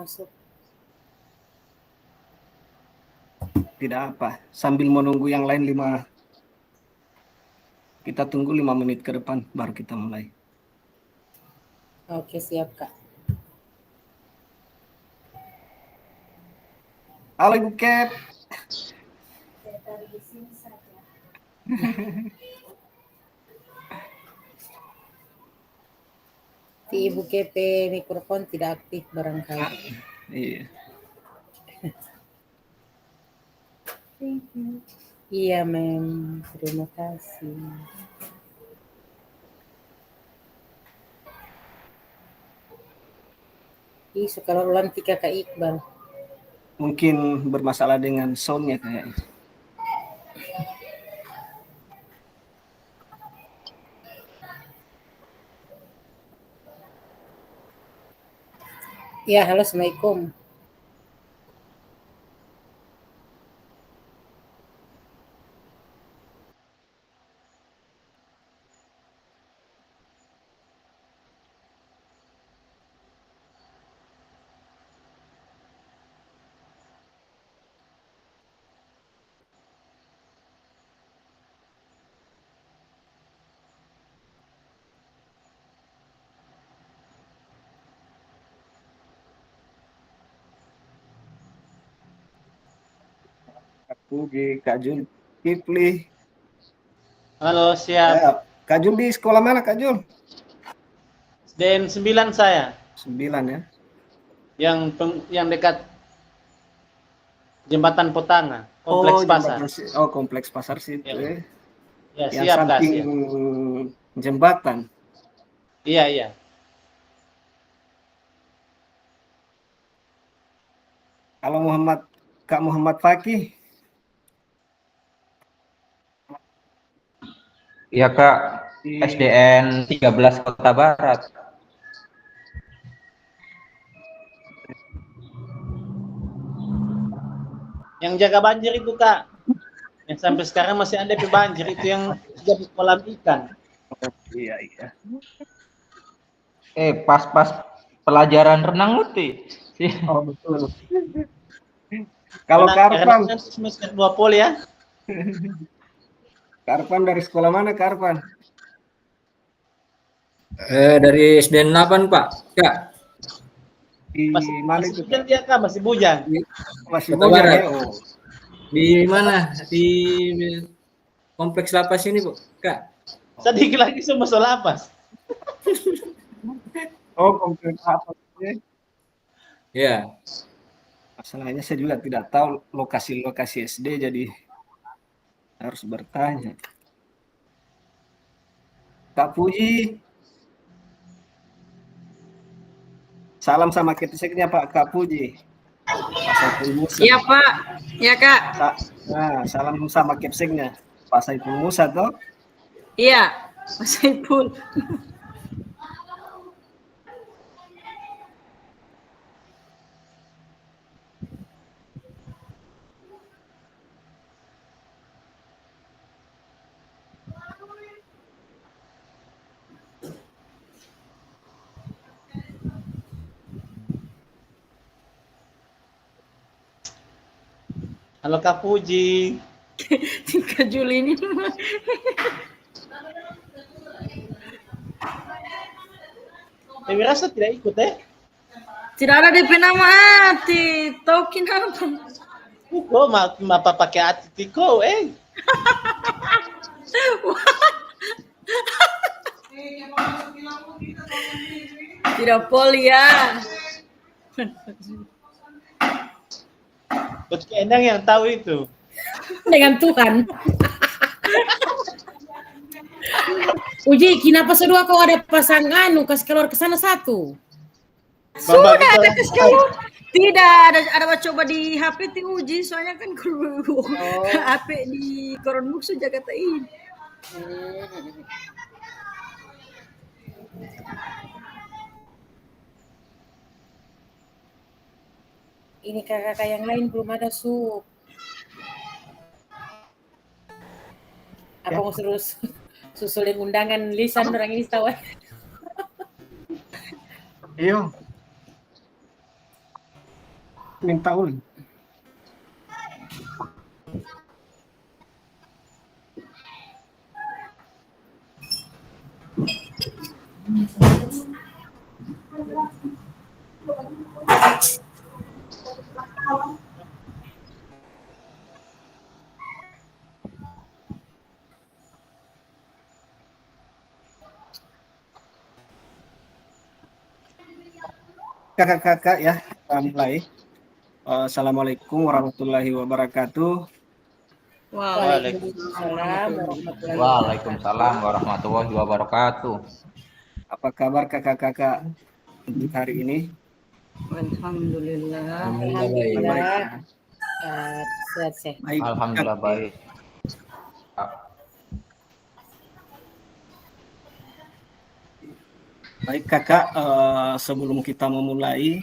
Masuk. Tidak apa, sambil menunggu yang lain kita tunggu 5 menit ke depan baru kita mulai. Oke, siap Kak. Halo Ibu Kep. Saya taruh di sini saja. Ibu KP mikrofon tidak aktif barangkali. Iya. Thank you. Iya, Mem. Terima kasih. Suka lantik Kakak Iqbal. Mungkin bermasalah dengan soundnya kayaknya. Ya, halo, Assalamualaikum. Kak Puji, Kak Jul, Kipli. Halo, siap. Kak Jul di sekolah mana Kak Jul? SDN 9 saya. 9 ya. Yang dekat Jembatan Potanga, Kompleks Pasar. Kompleks Pasar situ ya. Ya, Yang siap Kak. samping jembatan. Iya. Kalau Kak Muhammad Fakih. Iya Kak, SDN 13 Kota Barat. Yang jaga banjir itu Kak. Yang sampai sekarang masih ada banjir itu yang jadi kolam ikan. Iya. Pas pelajaran renang Uti. Oh betul. Kalau Karpan semester 2 pol ya. Karpan dari sekolah mana Karpan? Dari SDN 8 Pak. Kak. Di mana itu? Bujang dia Kak, masih bujang. Masih Kota bujang Barat. ya? Di mana? Di Kompleks Lapas ini, Bu. Kak. Sedikit lagi semua lapas. Kompleks apa? Ya. Masalahnya saya juga tidak tahu lokasi SD, jadi harus bertanya. Kak Puji, salam sama keteknya Pak Kak Puji. Iya Pak, ya Kak. Salam sama kepseknya Pak Saiful Musa toh? Iya, Pak Saiful. Halo Kak Puji. 3 Juli ini. Dewi rasa tidak ikut Tidak ada DP nama hati. Tahu kenapa? Kok apa pakai hati tiko Tidak poli ya. Betul Endang yang tahu itu. Dengan Tuhan. Uji, kenapa sedua kau ada pasang kasih keluar ke sana satu? Sudah ada kasih keluar. Tidak, ada coba di HP ti Uji, soalnya kan HP di Koron Muksu Jakarta ini. Ini kakak yang lain belum ada sup. Apa mau susulin undangan lisan orang ini tahu? Iya. minta ulang. Kakak-kakak ya, kita mulai. Assalamualaikum warahmatullahi wabarakatuh. Waalaikumsalam warahmatullahi wabarakatuh. Waalaikumsalam warahmatullahi wabarakatuh. Apa kabar kakak-kakak untuk hari ini? Alhamdulillah. Alhamdulillah. Sehat-sehat. Baik, Alhamdulillah baik. baik kakak. Sebelum kita memulai,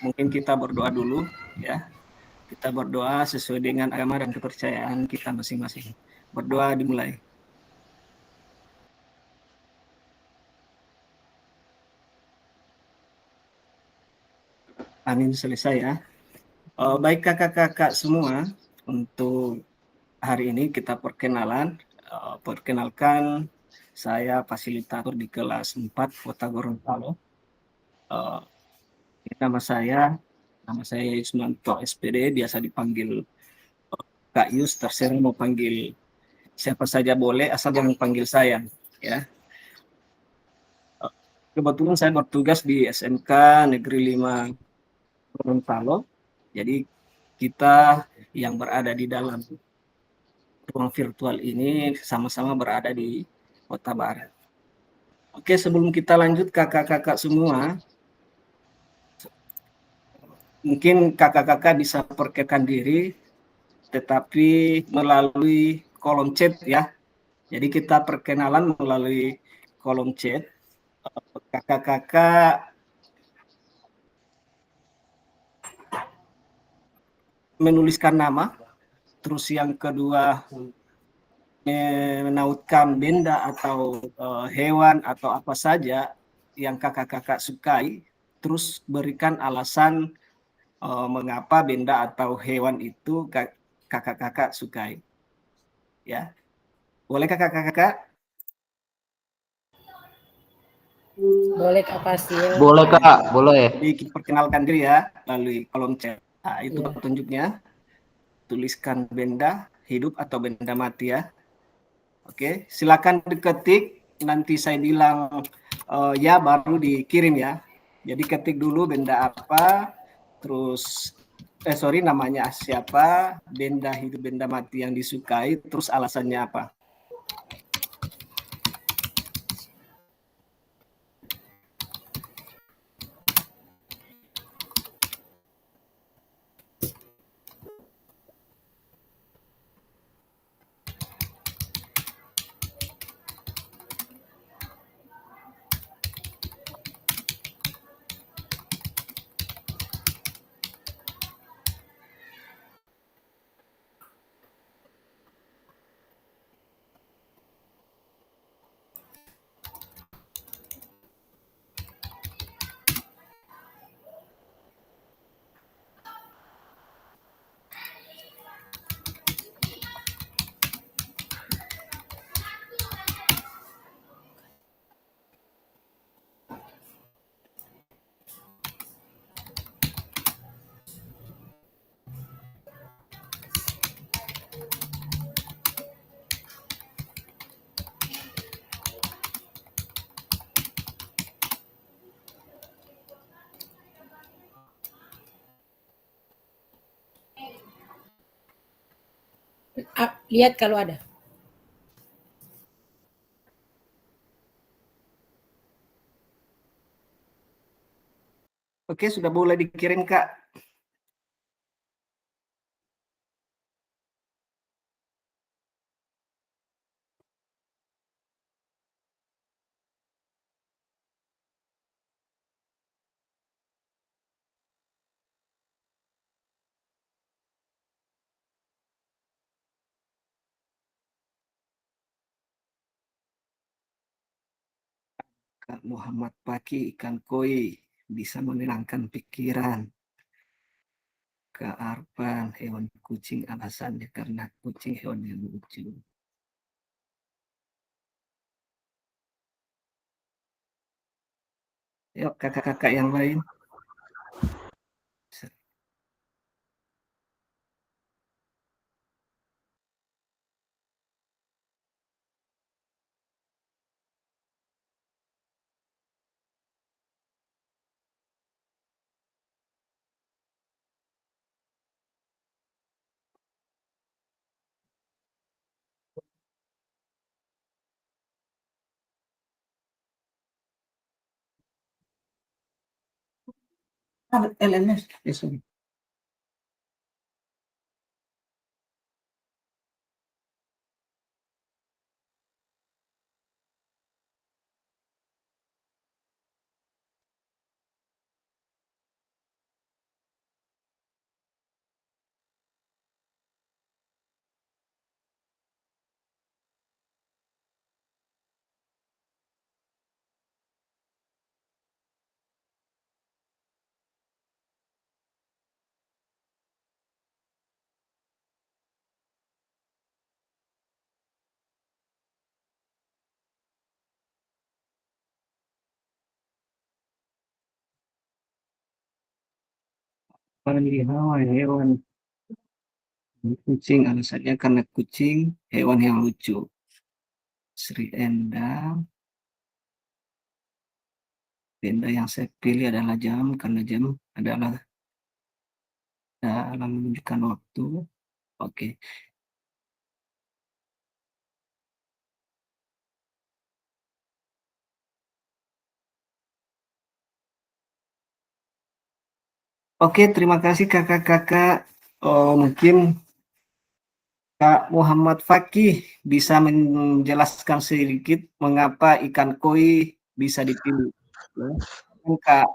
mungkin kita berdoa dulu ya. Kita berdoa sesuai dengan agama dan kepercayaan kita masing-masing. Berdoa dimulai. Amin, selesai ya. Baik kakak-kakak semua, untuk hari ini kita perkenalan. Perkenalkan, saya fasilitator di kelas 4 Kota Gorontalo. Nama saya Yusmanto SPD, biasa dipanggil Kak Yus, terserah mau panggil siapa saja boleh, asal jangan panggil saya ya. Kebetulan saya bertugas di SMK Negeri 5 Gorontalo. Jadi kita yang berada di dalam ruang virtual ini sama-sama berada di Kota Barat. Oke, sebelum kita lanjut kakak-kakak semua, mungkin kakak-kakak bisa perkenalkan diri, tetapi melalui kolom chat ya. Jadi kita perkenalan melalui kolom chat. Kakak-kakak menuliskan nama, terus yang kedua menautkan benda atau hewan atau apa saja yang kakak-kakak sukai, terus berikan alasan mengapa benda atau hewan itu kakak-kakak sukai. Ya, boleh kakak-kakak? Boleh Kak Fasil. Boleh Kak, boleh. Jadi perkenalkan diri ya melalui kolom chat. Nah, itu Ya. petunjuknya. Tuliskan benda hidup atau benda mati ya. Oke, silakan diketik. Nanti saya bilang ya baru dikirim ya. Jadi ketik dulu benda apa, terus namanya siapa, benda hidup, benda mati yang disukai, terus alasannya apa. Lihat kalau ada. Oke, sudah boleh dikirim Kak. Kak Muhammad Paki ikan koi. bisa menenangkan pikiran. Kak Arfan, hewan kucing alasannya karena kucing hewan yang lucu. Yuk kakak-kakak yang lain. LMS. Sorry. Hawa hewan kucing alasannya karena kucing hewan yang lucu. Sri Endang. Benda yang saya pilih adalah jam karena jam adalah dalam menunjukkan waktu. Oke. Oke, terima kasih kakak-kakak. Oh, mungkin Kak Muhammad Fakih bisa menjelaskan sedikit mengapa ikan koi bisa dipilih. Ya, Kak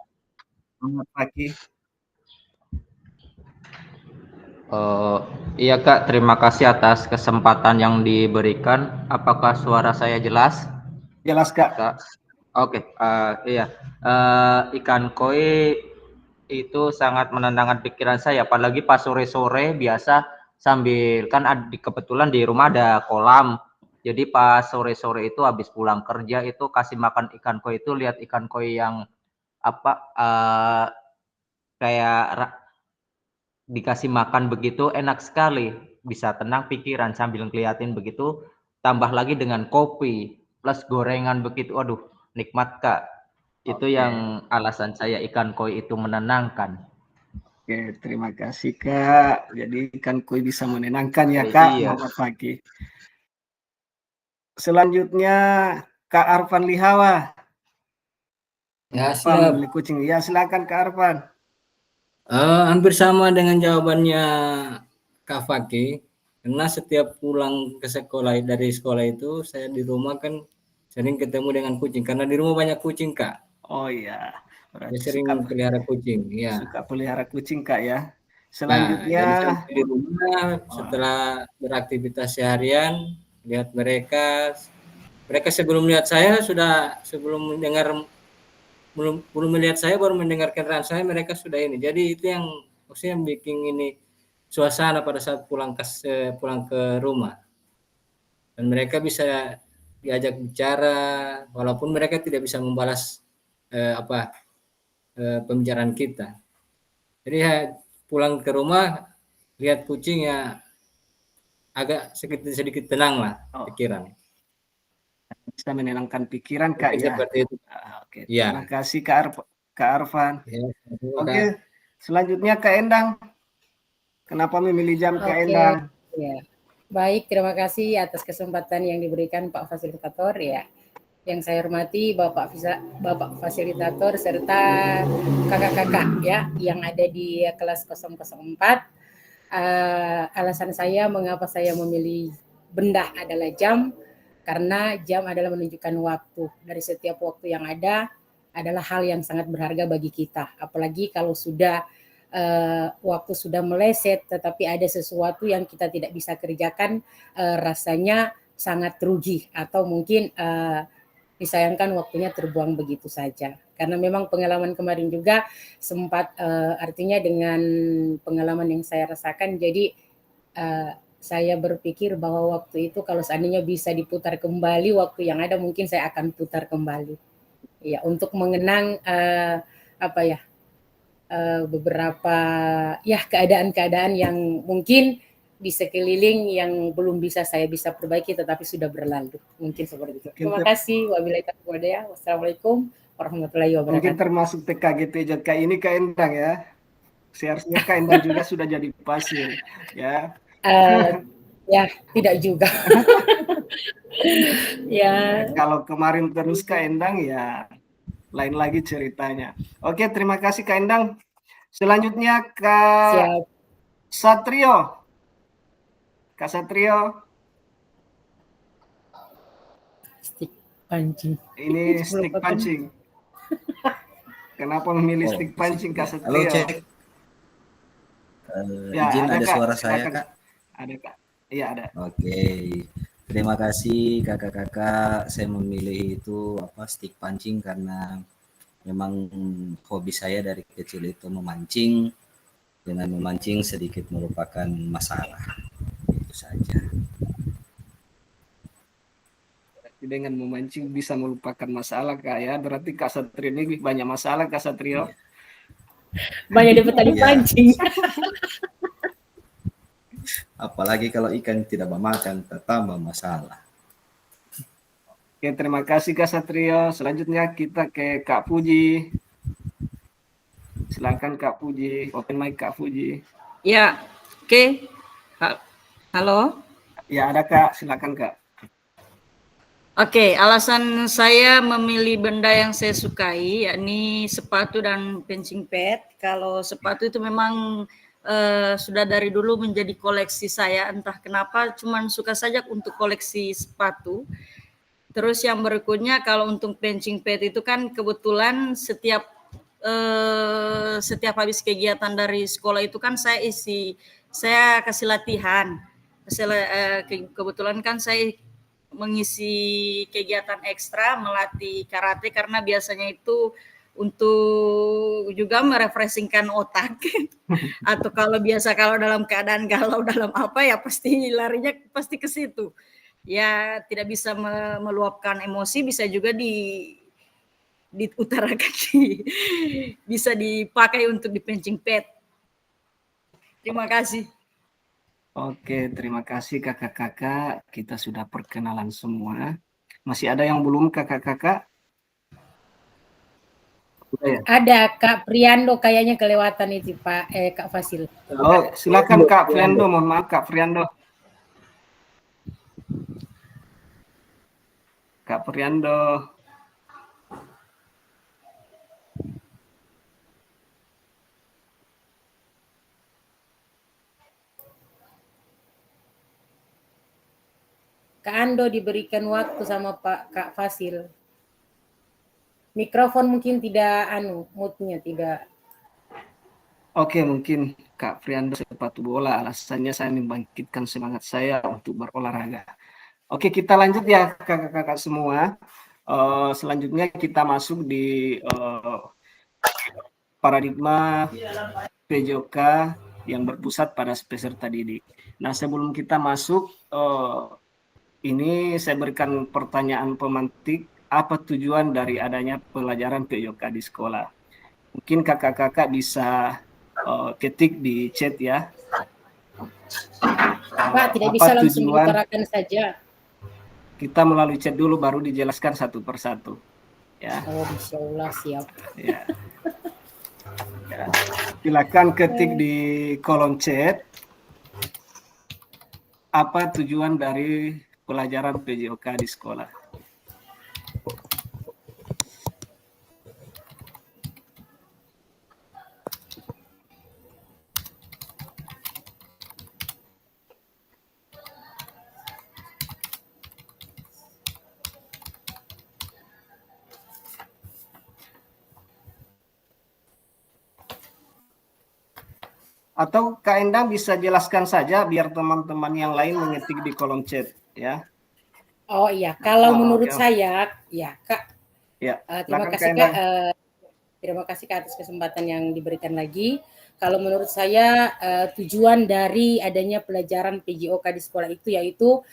Muhammad Fakih. Iya Kak, terima kasih atas kesempatan yang diberikan. Apakah suara saya jelas? Jelas Kak. Kak? Oke, iya. Ikan koi itu sangat menenangkan pikiran saya, apalagi pas sore-sore biasa sambil kan kebetulan di rumah ada kolam. Jadi pas sore-sore itu habis pulang kerja itu kasih makan ikan koi itu lihat ikan koi yang apa kayak dikasih makan begitu enak sekali, bisa tenang pikiran sambil ngeliatin begitu, tambah lagi dengan kopi plus gorengan begitu, aduh nikmat Kak. Itu yang alasan saya ikan koi itu menenangkan. Oke, terima kasih Kak. Jadi ikan koi bisa menenangkan ya Kak Iya. Muhammad Fakih. Selanjutnya Kak Arfan Lihawa. Ya, Apa siap. membeli kucing? Ya silakan Kak Arfan. Hampir sama dengan jawabannya Kak Fakih, karena setiap pulang ke sekolah dari sekolah itu saya di rumah kan sering ketemu dengan kucing karena di rumah banyak kucing Kak. Oh iya, Saya berarti sering pelihara kucing, ya. suka pelihara kucing Kak ya. Nah, Selanjutnya, jadi sampai di rumah setelah beraktivitas seharian, lihat mereka, mereka sebelum lihat saya sudah sebelum mendengar belum melihat saya baru mendengar kendaraan saya mereka sudah ini. Jadi itu yang maksudnya bikin ini suasana pada saat pulang ke rumah. Dan mereka bisa diajak bicara walaupun mereka tidak bisa membalas pembicaraan kita. Jadi ya, pulang ke rumah lihat kucing ya agak sedikit tenang lah pikiran. bisa menenangkan pikiran Kak ya. Seperti itu. Oke, Ya. terima kasih Kak Arfan. Ya, Oke, selanjutnya Kak Endang. Kenapa memilih jam Kak Endang? Ya. Baik, terima kasih atas kesempatan yang diberikan Pak Fasilitator ya. Yang saya hormati Bapak Fasilitator serta kakak-kakak ya yang ada di kelas 004. Alasan saya mengapa saya memilih benda adalah jam, karena jam adalah menunjukkan waktu. Dari setiap waktu yang ada adalah hal yang sangat berharga bagi kita. Apalagi kalau sudah waktu sudah meleset tetapi ada sesuatu yang kita tidak bisa kerjakan, rasanya sangat rugi atau mungkin disayangkan waktunya terbuang begitu saja. Karena memang pengalaman kemarin juga sempat artinya dengan pengalaman yang saya rasakan, jadi saya berpikir bahwa waktu itu kalau seandainya bisa diputar kembali waktu yang ada, mungkin saya akan putar kembali. Ya, untuk mengenang beberapa ya keadaan-keadaan yang mungkin di sekeliling yang belum bisa saya bisa perbaiki tetapi sudah berlalu. Mungkin seperti itu. Terima kasih. Wabillahi taufiq wal hidayah. Wassalamualaikum warahmatullahi Mungkin wabarakatuh. termasuk TKG TJK ini Kak Endang ya. Seharusnya Kak Endang juga sudah jadi pasir ya. Ya, tidak juga. Ya. Kalau kemarin terus Kak Endang ya lain lagi ceritanya. Oke, terima kasih Kak Endang. Selanjutnya Kak Siap. Satrio. Kak Satrio. Stick pancing. Ini stick pancing. Kenapa memilih stick pancing Kak Satrio? Halo, cek. Ya, Izin ada Kak. suara saya, Silakan. Kak? Ada Kak. Iya ada. Oke. Terima kasih kakak-kakak. Saya memilih itu stick pancing karena memang hobi saya dari kecil itu memancing. Dengan memancing sedikit merupakan masalah. Itu saja. Dengan memancing bisa melupakan masalah Kak ya. Berarti Kak Satrio ini banyak masalah Kak Satrio. Iya. Banyak dapat tadi Iya. pancing. Apalagi kalau ikan tidak memakan, tambah masalah. Oke, terima kasih Kak Satrio. Selanjutnya kita ke Kak Puji. Silakan Kak Puji. Open mic Kak Puji. Ya, oke. Halo. Ya ada Kak. Silakan Kak. Oke, alasan saya memilih benda yang saya sukai, yakni sepatu dan pancing pad. Kalau sepatu itu memang sudah dari dulu menjadi koleksi saya, entah kenapa, cuman suka saja untuk koleksi sepatu. Terus yang berikutnya, kalau untuk pancing pad itu kan kebetulan setiap habis kegiatan dari sekolah itu kan saya kasih latihan. Kebetulan kan saya mengisi kegiatan ekstra melatih karate karena biasanya itu untuk juga merefreshingkan otak. Atau kalau dalam keadaan galau dalam apa ya pasti larinya pasti ke situ. Ya tidak bisa meluapkan emosi, bisa juga diutarakan bisa dipakai untuk di pancing pad. Terima kasih. Oke, terima kasih kakak-kakak. Kita sudah perkenalan semua. Masih ada yang belum kakak-kakak? Udah ya? Ada Kak Priando kayaknya kelewatan itu Pak Kak Fasil. Oh, silakan Kak Priando. Mohon maaf Kak Priando. Kak Priando. Kak Ando diberikan waktu sama Pak Kak Fasil. Mikrofon mungkin tidak mute-nya tidak. Oke, mungkin Kak Priando sepatu bola. Alasannya saya membangkitkan semangat saya untuk berolahraga. Oke, kita lanjut ya kakak-kakak semua. Selanjutnya kita masuk di paradigma PJOK yang berpusat pada peserta didik. Nah, sebelum kita masuk, ini saya berikan pertanyaan pemantik, apa tujuan dari adanya pelajaran PJOK di sekolah? Mungkin kakak-kakak bisa ketik di chat ya. Pak, tidak bisa langsung diutarakan saja. Kita melalui chat dulu baru dijelaskan satu persatu. Ya. Oh, insyaallah siap. Ya. Ya. Silakan ketik di kolom chat apa tujuan dari pelajaran PJOK di sekolah. Atau Kak Endang bisa jelaskan saja biar teman-teman yang lain mengetik di kolom chat ya. Oh iya, kalau Oh, menurut oke. saya, ya Kak, Ya, terima silakan, kasih Kak Kak, Endang. terima kasih Kak atas kesempatan yang diberikan lagi. Kalau menurut saya tujuan dari adanya pelajaran PJOK di sekolah itu yaitu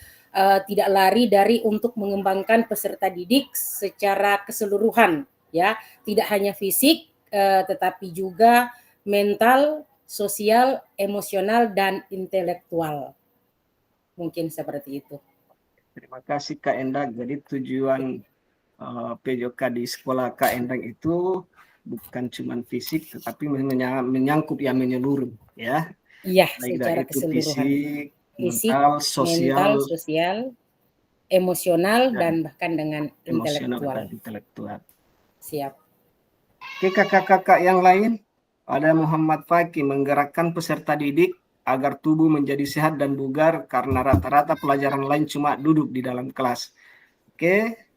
tidak lari dari untuk mengembangkan peserta didik secara keseluruhan, ya, tidak hanya fisik, tetapi juga mental, sosial, emosional, dan intelektual. Mungkin seperti itu. Terima kasih Kak Endang. Jadi tujuan PJOK di sekolah Kak Endang itu bukan cuma fisik, tetapi menyangkut yang menyeluruh, ya. Iya, Baik dari secara itu keseluruhan. fisik, Fisik, mental, mental, sosial, sosial, emosional, dan dan bahkan dengan emosional dan intelektual. intelektual. Siap. Oke, kakak-kakak yang lain, ada Muhammad Fakih menggerakkan peserta didik agar tubuh menjadi sehat dan bugar karena rata-rata pelajaran lain cuma duduk di dalam kelas. Oke,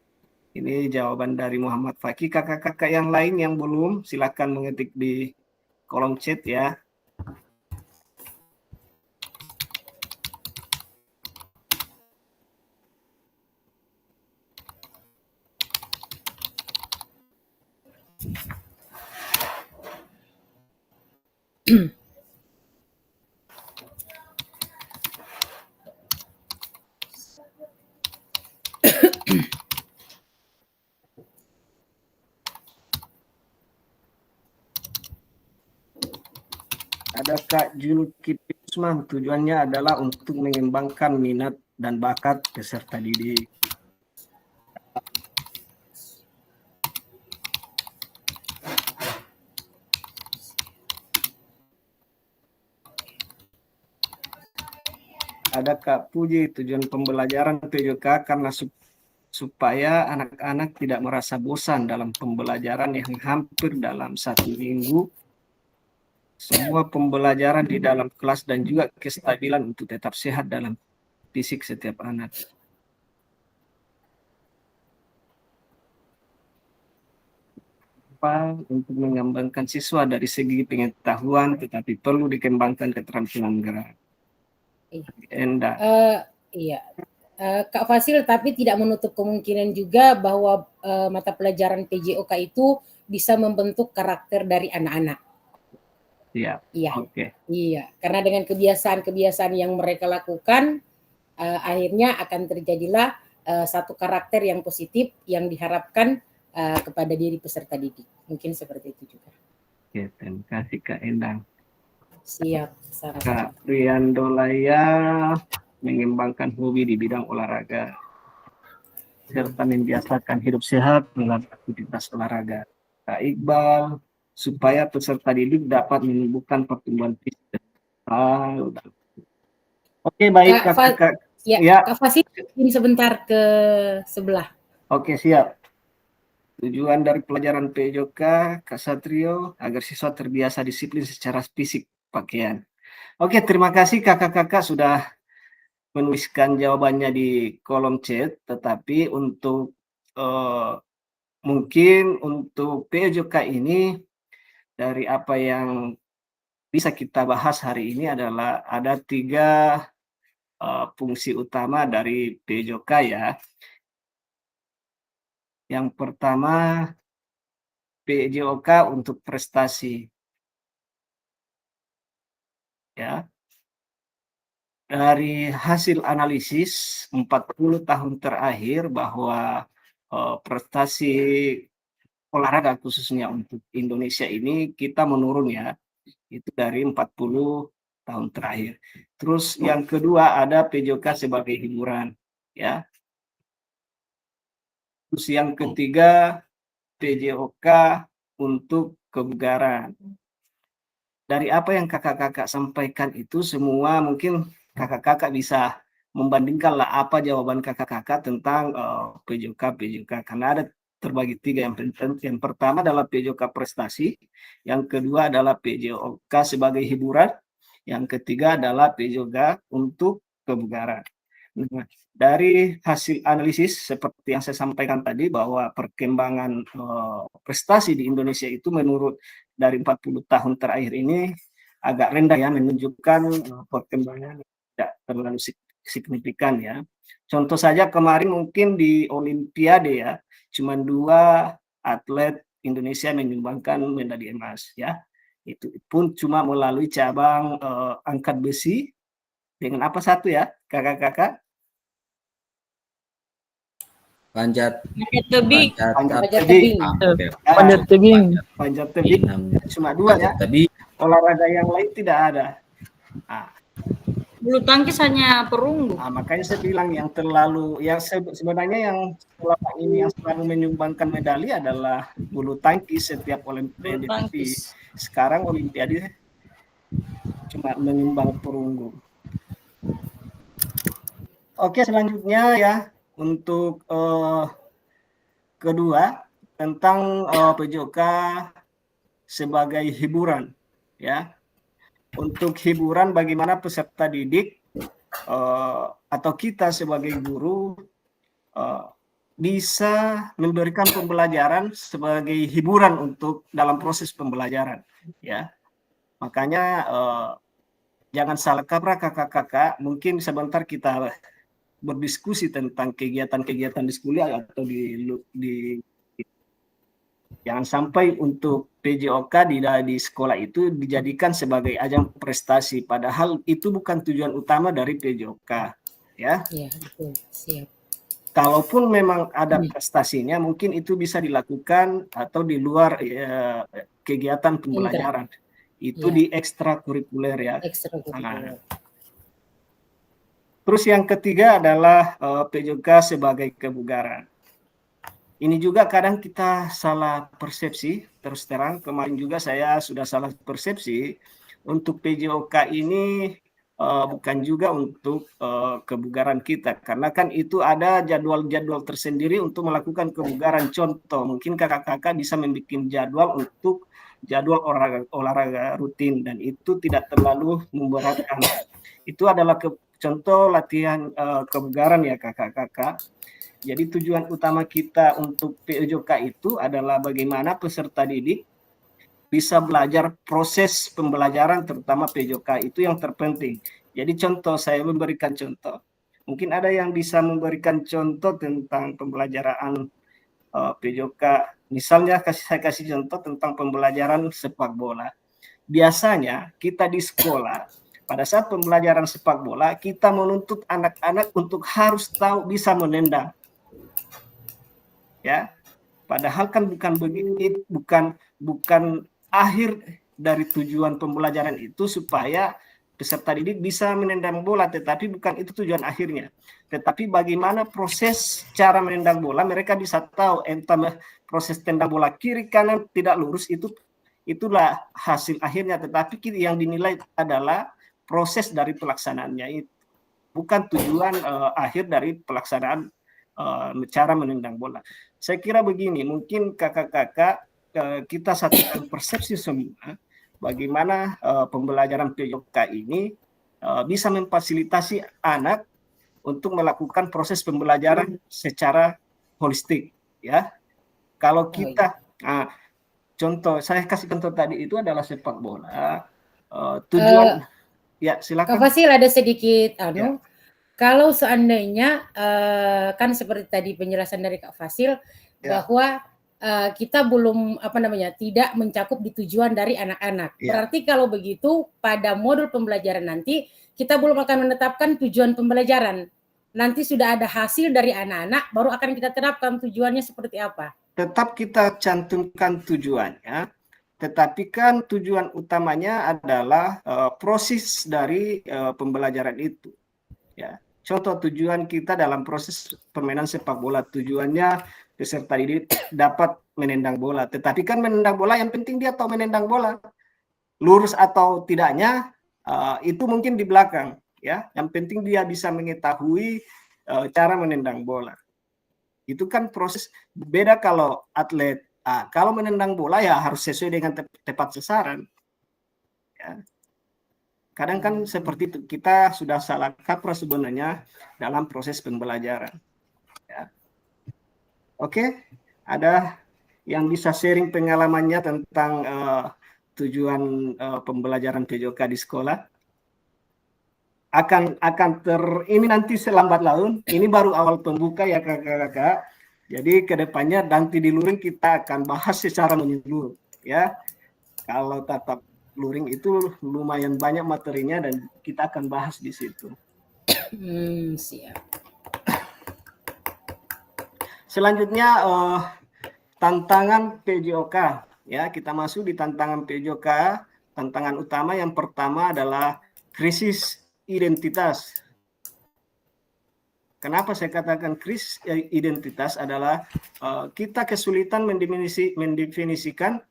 ini jawaban dari Muhammad Fakih. Kakak-kakak yang lain yang belum, silakan mengetik di kolom chat ya. Ada Kak Julkipli Usman, tujuannya adalah untuk mengembangkan minat dan bakat peserta didik. Ada Kak Puji, tujuan pembelajaran PJOK karena supaya anak-anak tidak merasa bosan dalam pembelajaran yang hampir dalam 1 minggu. Semua pembelajaran di dalam kelas dan juga kestabilan untuk tetap sehat dalam fisik setiap anak. Untuk mengembangkan siswa dari segi pengetahuan, tetapi perlu dikembangkan keterampilan gerak. Endah. Iya, Kak Fasil, tapi tidak menutup kemungkinan juga bahwa mata pelajaran PJOK itu bisa membentuk karakter dari anak-anak. Iya. Iya. Oke. Iya, karena dengan kebiasaan-kebiasaan yang mereka lakukan, akhirnya akan terjadilah satu karakter yang positif yang diharapkan kepada diri peserta didik. Mungkin seperti itu juga. Oke, terima kasih Kak Endang. Siap, sama-sama. Kak Riando Laya mengembangkan hobi di bidang olahraga serta membiasakan hidup sehat melalui aktivitas olahraga. Kak Iqbal, supaya peserta didik dapat menumbuhkan pertumbuhan fisik. Oke, baik Kak. Ya, Kak Fasil, ini sebentar ke sebelah. Oke, siap. Tujuan dari pelajaran PJOK, Kak Satrio, agar siswa terbiasa disiplin secara fisik pakaian. Oke, terima kasih kakak-kakak sudah menuliskan jawabannya di kolom chat, tetapi untuk mungkin untuk PJOK ini dari apa yang bisa kita bahas hari ini adalah ada 3 fungsi utama dari PJOK ya. Yang pertama, PJOK untuk prestasi. Ya. Dari hasil analisis 40 tahun terakhir bahwa prestasi olahraga khususnya untuk Indonesia ini kita menurun ya. Itu dari 40 tahun terakhir. Terus yang kedua ada PJOK sebagai hiburan ya. Terus yang ketiga PJOK untuk kebugaran. Dari apa yang kakak-kakak sampaikan itu semua mungkin kakak-kakak bisa membandingkanlah apa jawaban kakak-kakak tentang PJOK karena ada terbagi 3. Yang pertama adalah PJOK prestasi, yang kedua adalah PJOK sebagai hiburan, yang ketiga adalah PJOK untuk kebugaran. Nah, dari hasil analisis seperti yang saya sampaikan tadi bahwa perkembangan prestasi di Indonesia itu menurut dari 40 tahun terakhir ini agak rendah ya, menunjukkan perkembangan tidak terlalu signifikan. signifikan ya. Contoh saja kemarin mungkin di Olimpiade ya, cuma 2 atlet Indonesia menyumbangkan medali emas ya. Itu pun cuma melalui cabang angkat besi dengan apa satu ya, kakak-kakak? Panjat Tebing. Panjat tebing. Panjat tebing. Panjat tebing cuma 2 ya. tebing. Olahraga yang lain tidak ada. Nah, Bulu tangkis hanya perunggu. makanya saya bilang yang terlalu, yang sebenarnya yang selama ini yang selalu menyumbangkan medali adalah bulu tangkis setiap Olimpiade. Bulu Tapi tangkis. sekarang Olimpiade cuma menyumbang perunggu. Oke, selanjutnya ya untuk kedua tentang PJOK sebagai hiburan ya. Untuk hiburan bagaimana peserta didik atau kita sebagai guru bisa memberikan pembelajaran sebagai hiburan untuk dalam proses pembelajaran ya. Makanya jangan salah kaprah kakak-kakak, mungkin sebentar kita berdiskusi tentang kegiatan-kegiatan di sekolah atau di jangan sampai untuk PJOK di sekolah itu dijadikan sebagai ajang prestasi, padahal itu bukan tujuan utama dari PJOK ya. Iya, betul. Siap. Kalaupun memang ada prestasinya, mungkin itu bisa dilakukan atau di luar kegiatan pembelajaran. Itu Iya. di ekstrakurikuler ya. Ekstrakurikuler. Terus yang ketiga adalah PJOK sebagai kebugaran. Ini juga kadang kita salah persepsi, terus terang kemarin juga saya sudah salah persepsi untuk PJOK ini bukan juga untuk kebugaran kita, karena kan itu ada jadwal-jadwal tersendiri untuk melakukan kebugaran. Contoh, mungkin kakak-kakak bisa membuat jadwal untuk jadwal olahraga rutin dan itu tidak terlalu memberatkan. Itu adalah contoh latihan kebugaran ya kakak-kakak. Jadi tujuan utama kita untuk PJOK itu adalah bagaimana peserta didik bisa belajar proses pembelajaran, terutama PJOK itu yang terpenting. Jadi contoh, saya memberikan contoh. Mungkin ada yang bisa memberikan contoh tentang pembelajaran PJOK. Misalnya saya kasih contoh tentang pembelajaran sepak bola. Biasanya kita di sekolah, pada saat pembelajaran sepak bola, kita menuntut anak-anak untuk harus tahu bisa menendang. Ya, padahal kan bukan begitu, bukan akhir dari tujuan pembelajaran itu supaya peserta didik bisa menendang bola, tetapi bukan itu tujuan akhirnya. Tetapi bagaimana proses cara menendang bola, mereka bisa tahu entah proses tendang bola kiri kanan tidak lurus, itulah hasil akhirnya, tetapi yang dinilai adalah proses dari pelaksanaannya itu, bukan tujuan akhir dari pelaksanaan cara menendang bola. Saya kira begini, mungkin kakak-kakak kita satukan persepsi semua bagaimana pembelajaran PJOK ini bisa memfasilitasi anak untuk melakukan proses pembelajaran secara holistik ya. Kalau kita contoh, saya kasih contoh tadi itu adalah sepak bola, tujuan ya silakan. Kak Fasil ada sedikit Ya. Kalau seandainya kan seperti tadi penjelasan dari Kak Fasil bahwa kita belum tidak mencakup di tujuan dari anak-anak. Berarti kalau begitu pada modul pembelajaran nanti kita belum akan menetapkan tujuan pembelajaran. Nanti sudah ada hasil dari anak-anak baru akan kita terapkan tujuannya seperti apa. Tetap kita cantumkan tujuannya, tetapi kan tujuan utamanya adalah proses dari pembelajaran itu. Ya. Contoh tujuan kita dalam proses permainan sepak bola, tujuannya peserta didik dapat menendang bola. Tetapi kan menendang bola yang penting dia tahu menendang bola. Lurus atau tidaknya itu mungkin di belakang, ya. Yang penting dia bisa mengetahui cara menendang bola. Itu kan proses beda kalau atlet. Kalau menendang bola ya harus sesuai dengan tepat sasaran. Ya. Kadang kan seperti itu, kita sudah salah kaprah sebenarnya dalam proses pembelajaran. Ya. Oke, ada yang bisa sharing pengalamannya tentang tujuan pembelajaran PJOK di sekolah? ini nanti selambat laun, ini baru awal pembuka ya kakak-kakak. Jadi kedepannya nanti di luring kita akan bahas secara menyeluruh ya. Kalau tatap luring itu lumayan banyak materinya dan kita akan bahas di situ. Siap. Selanjutnya tantangan PJOK ya, kita masuk di tantangan PJOK. Tantangan utama yang pertama adalah krisis identitas. Kenapa saya katakan krisis identitas adalah kita kesulitan mendefinisikan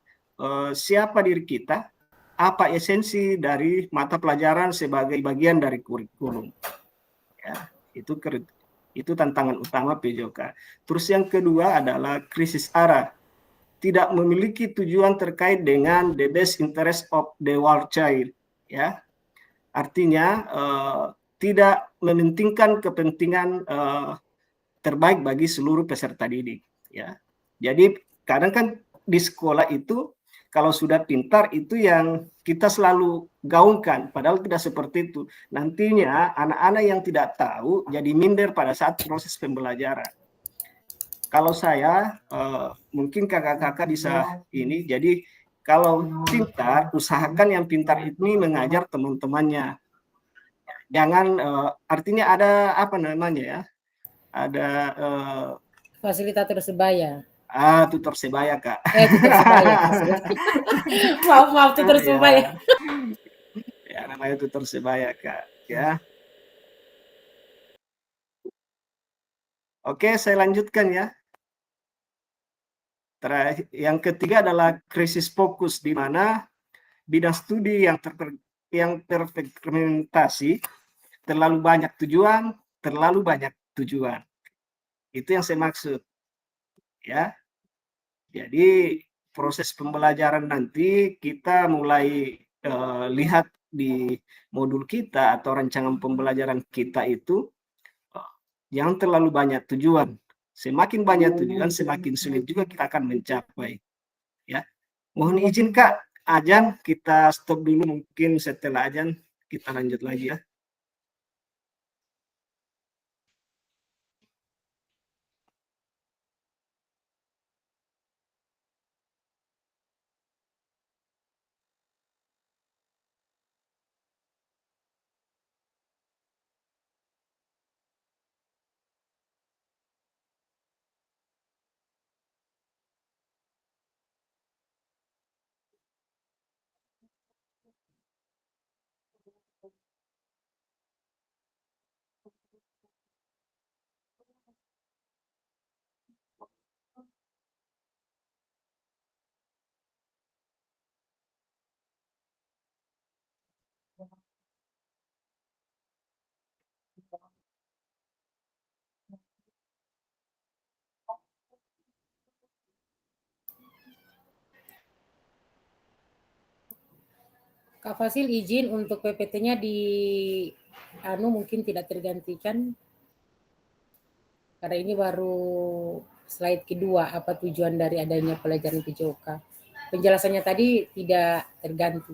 siapa diri kita, apa esensi dari mata pelajaran sebagai bagian dari kurikulum. Ya, itu tantangan utama PJOK. Terus yang kedua adalah krisis arah. Tidak memiliki tujuan terkait dengan the best interest of the world child. Ya, artinya tidak mementingkan kepentingan terbaik bagi seluruh peserta didik. Ya, jadi kadang kan di sekolah itu kalau sudah pintar itu yang kita selalu gaungkan, padahal tidak seperti itu. Nantinya anak-anak yang tidak tahu jadi minder pada saat proses pembelajaran. Kalau saya, mungkin kakak-kakak bisa ini, jadi kalau pintar, usahakan yang pintar ini mengajar teman-temannya. Jangan, artinya ada apa namanya ya, ada Fasilitator sebaya. tutor sebaya kak. Tutor sebaya. Maaf tutor sebaya. Ya namanya tutor sebaya kak. Ya. Oke, saya lanjutkan ya. Yang ketiga adalah krisis fokus, di mana bidang studi yang terfragmentasi, terlalu banyak tujuan. Itu yang saya maksud. Ya. Jadi proses pembelajaran nanti kita mulai lihat di modul kita atau rancangan pembelajaran kita itu jangan terlalu banyak tujuan. Semakin banyak tujuan, semakin sulit juga kita akan mencapai. Ya, mohon izin Kak, azan kita stop dulu, mungkin setelah azan kita lanjut lagi ya. Kak Fasil izin untuk PPT-nya di mungkin tidak tergantikan karena ini baru slide kedua, apa tujuan dari adanya pelajaran PJOK. Penjelasannya tadi tidak terganti.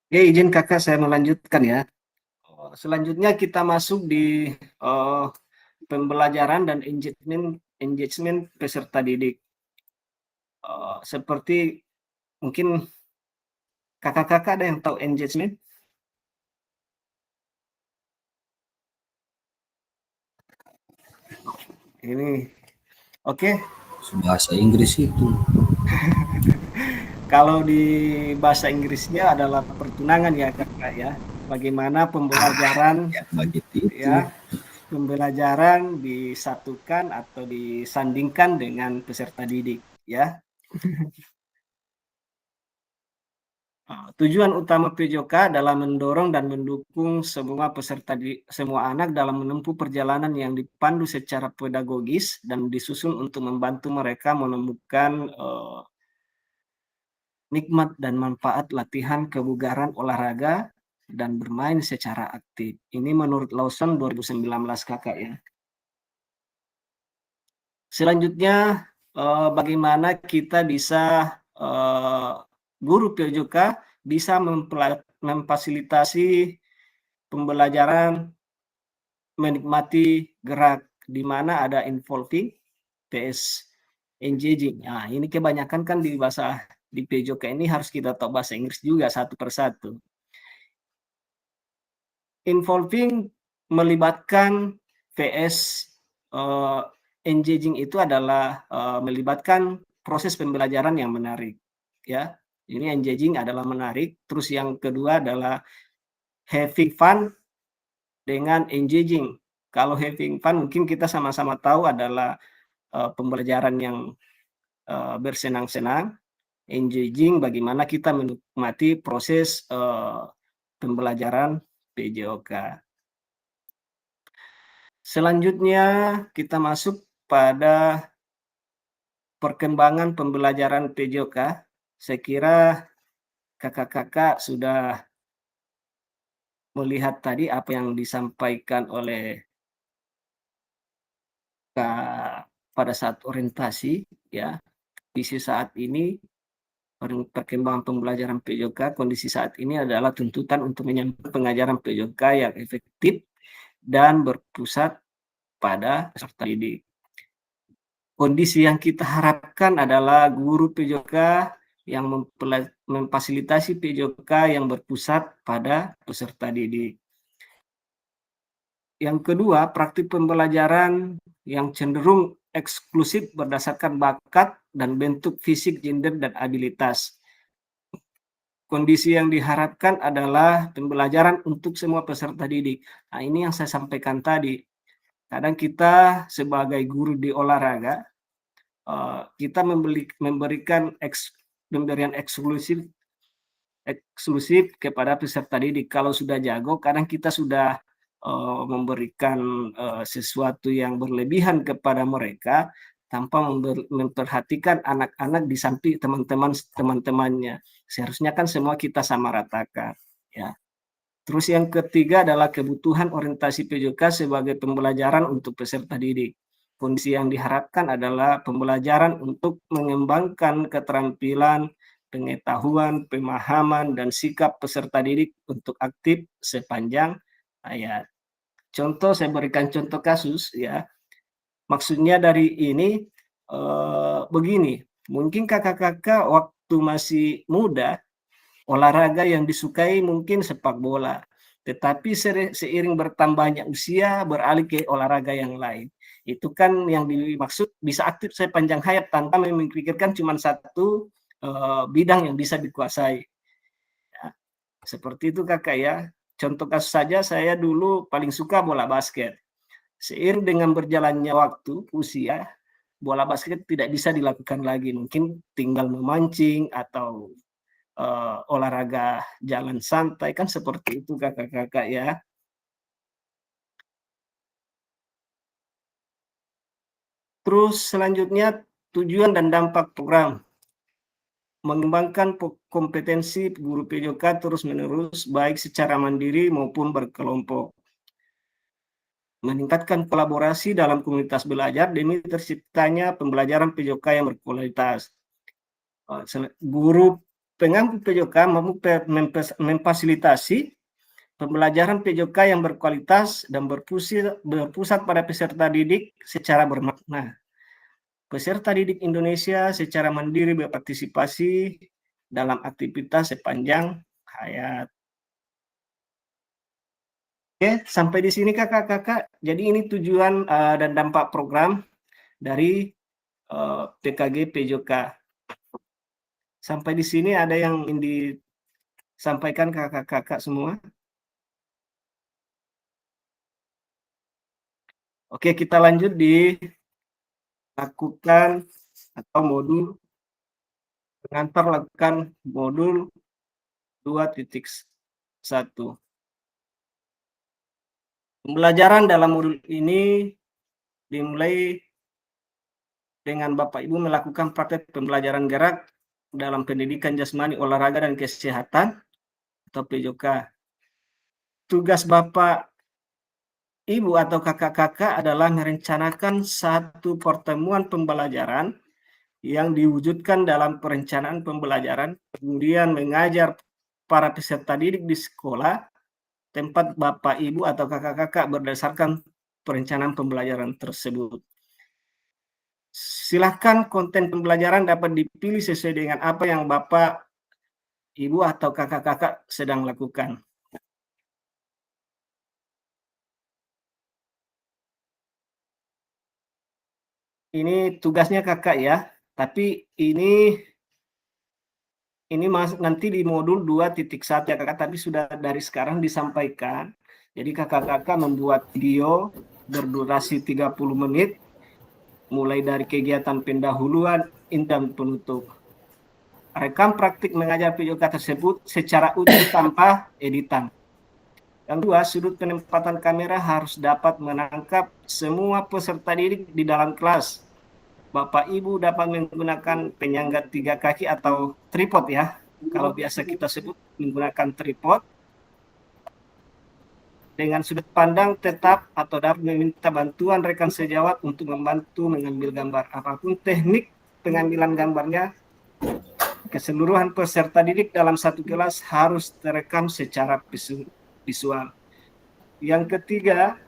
Oke, izin kakak saya melanjutkan ya. Selanjutnya kita masuk di pembelajaran dan engagement peserta didik. Seperti mungkin kakak-kakak ada yang tahu engagement? Ini, oke. Bahasa Inggris itu. Kalau di bahasa Inggrisnya adalah pertunangan ya kakak ya. Bagaimana pembelajaran Ya, begitu itu. ya, pembelajaran disatukan atau disandingkan dengan peserta didik ya. Tujuan utama PJOK adalah mendorong dan mendukung semua anak dalam menempuh perjalanan yang dipandu secara pedagogis dan disusun untuk membantu mereka menemukan nikmat dan manfaat latihan kebugaran olahraga dan bermain secara aktif. Ini menurut Lawson 2019 kakak ya. Selanjutnya bagaimana kita bisa guru PJOK bisa memfasilitasi pembelajaran menikmati gerak di mana ada involving PS engaging. Nah, ini kebanyakan kan di PJOK ini harus kita tahu bahasa Inggris juga satu persatu. Involving melibatkan PS engaging itu adalah melibatkan proses pembelajaran yang menarik ya. Ini engaging adalah menarik. Terus yang kedua adalah having fun dengan engaging. Kalau having fun mungkin kita sama-sama tahu adalah pembelajaran yang bersenang-senang. Engaging bagaimana kita menikmati proses pembelajaran PJOK. Selanjutnya kita masuk pada perkembangan pembelajaran PJOK. Saya kira kakak-kakak sudah melihat tadi apa yang disampaikan oleh Kak pada saat orientasi ya. Kondisi saat ini perkembangan pembelajaran PJOK, kondisi saat ini adalah tuntutan untuk menyambut pengajaran PJOK yang efektif dan berpusat pada peserta didik. Kondisi yang kita harapkan adalah guru PJOK yang memfasilitasi PJOK yang berpusat pada peserta didik. Yang kedua, praktik pembelajaran yang cenderung eksklusif berdasarkan bakat dan bentuk fisik, gender, dan abilitas. Kondisi yang diharapkan adalah pembelajaran untuk semua peserta didik. Nah, ini yang saya sampaikan tadi. Kadang kita sebagai guru di olahraga, kita memberikan pemberian eksklusif kepada peserta didik. Kalau sudah jago, kadang kita sudah memberikan sesuatu yang berlebihan kepada mereka tanpa memperhatikan anak-anak di samping teman-temannya. Seharusnya kan semua kita sama ratakan ya. Terus yang ketiga adalah kebutuhan orientasi PJOK sebagai pembelajaran untuk peserta didik. Kondisi yang diharapkan adalah pembelajaran untuk mengembangkan keterampilan, pengetahuan, pemahaman, dan sikap peserta didik untuk aktif sepanjang ayat. Contoh, saya berikan contoh kasus ya. Maksudnya dari ini begini, mungkin kakak-kakak waktu masih muda, olahraga yang disukai mungkin sepak bola. Tetapi seiring bertambahnya usia beralih ke olahraga yang lain. Itu kan yang dimaksud bisa aktif sepanjang hayat tanpa memikirkan cuma satu bidang yang bisa dikuasai. Ya, seperti itu kakak ya. Contoh kasus saja, saya dulu paling suka bola basket. Seiring dengan berjalannya waktu, usia, bola basket tidak bisa dilakukan lagi. Mungkin tinggal memancing atau olahraga jalan santai, kan seperti itu kakak-kakak ya. Terus selanjutnya tujuan dan dampak program. Mengembangkan kompetensi guru PJOK terus-menerus baik secara mandiri maupun berkelompok. Meningkatkan kolaborasi dalam komunitas belajar demi terciptanya pembelajaran PJOK yang berkualitas. Guru pengampu PJK mampu memfasilitasi pembelajaran PJK yang berkualitas dan berpusat pada peserta didik secara bermakna. Peserta didik Indonesia secara mandiri berpartisipasi dalam aktivitas sepanjang hayat. Oke, sampai di sini kakak-kakak. Jadi ini tujuan dan dampak program dari PKG PJK. Sampai di sini ada yang ingin disampaikan kakak-kakak semua? Oke, kita lanjut di lakukan atau modul pengantar lakukan modul 2.1. Pembelajaran dalam modul ini dimulai dengan Bapak Ibu melakukan praktek pembelajaran gerak dalam pendidikan jasmani, olahraga, dan kesehatan atau PJK. Tugas Bapak Ibu atau kakak-kakak adalah merencanakan satu pertemuan pembelajaran yang diwujudkan dalam perencanaan pembelajaran, kemudian mengajar para peserta didik di sekolah tempat Bapak Ibu atau kakak-kakak berdasarkan perencanaan pembelajaran tersebut. Silakan konten pembelajaran dapat dipilih sesuai dengan apa yang Bapak, Ibu, atau kakak-kakak sedang lakukan. Ini tugasnya kakak ya, tapi ini nanti di modul 2.1 ya kakak, tapi sudah dari sekarang disampaikan. Jadi kakak-kakak membuat video berdurasi 30 menit, mulai dari kegiatan pendahuluan, dan penutup. Rekam praktik mengajar PJK tersebut secara utuh tanpa editan. Yang kedua, sudut penempatan kamera harus dapat menangkap semua peserta didik di dalam kelas. Bapak Ibu dapat menggunakan penyangga 3 kaki atau tripod ya. Kalau biasa kita sebut menggunakan tripod. Dengan sudut pandang tetap atau dapat meminta bantuan rekan sejawat untuk membantu mengambil gambar. Apapun teknik pengambilan gambarnya, keseluruhan peserta didik dalam satu kelas harus terekam secara visual. Yang ketiga,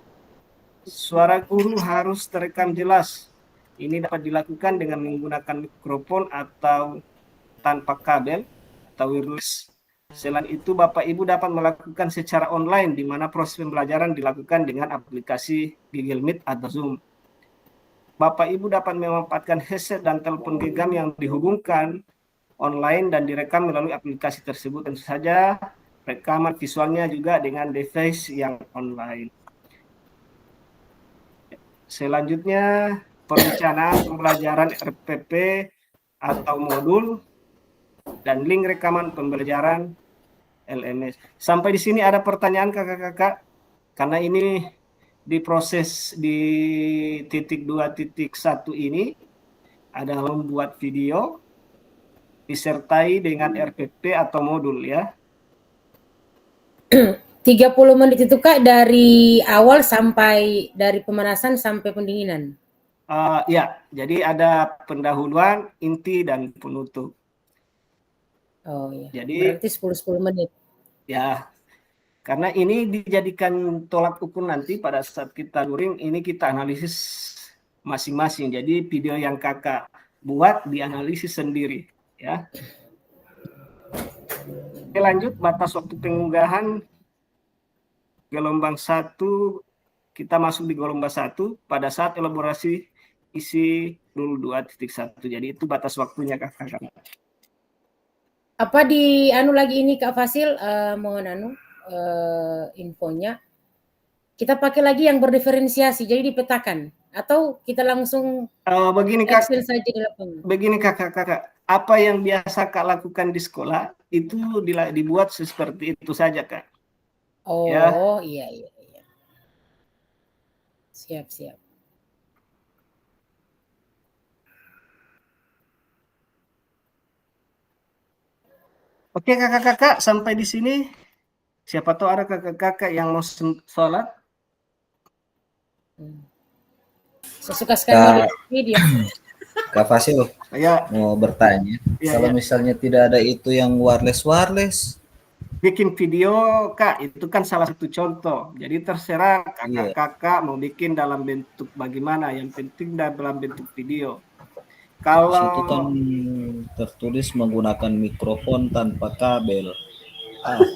suara guru harus terekam jelas. Ini dapat dilakukan dengan menggunakan mikrofon atau tanpa kabel atau wireless. Selain itu, Bapak Ibu dapat melakukan secara online, di mana proses pembelajaran dilakukan dengan aplikasi Google Meet atau Zoom. Bapak Ibu dapat memanfaatkan headset dan telepon genggam yang dihubungkan online dan direkam melalui aplikasi tersebut. Tentu saja rekaman visualnya juga dengan device yang online. Selanjutnya, perencanaan pembelajaran RPP atau modul dan link rekaman pembelajaran LMS. Sampai di sini ada pertanyaan kakak-kakak? Karena ini diproses di titik 2.1 ini adalah membuat video disertai dengan RPP atau modul ya. 30 menit itu Kak dari awal sampai dari pemanasan sampai pendinginan. Ya, jadi ada pendahuluan, inti, dan penutup. Oh iya. Jadi berarti 10 menit. Ya, karena ini dijadikan tolak ukur nanti pada saat kita luring, ini kita analisis masing-masing. Jadi video yang kakak buat dianalisis sendiri, ya. Oke, lanjut batas waktu pengunggahan gelombang 1. Kita masuk di gelombang 1 pada saat elaborasi isi dulu 2.1. Jadi itu batas waktunya kakak. Apa di lagi ini Kak Fasil, mohon infonya. Kita pakai lagi yang berdiferensiasi, jadi dipetakan. Atau kita langsung begini Kak, action saja di lapangan. Begini kakak, apa yang biasa Kak lakukan di sekolah itu dibuat seperti itu saja Kak. Oh ya. Iya. Siap. Oke kakak-kakak, sampai di sini. Siapa tahu ada kakak-kakak yang mau sholat. Saya suka sekali video. Kak Fasil Saya mau bertanya, ya, kalau ya. misalnya tidak ada itu yang wireless, Bikin video, Kak, itu kan salah satu contoh. Jadi terserah iya, kakak-kakak mau bikin dalam bentuk bagaimana, yang penting dalam bentuk video. di situ kan Kalau tertulis menggunakan mikrofon tanpa kabel.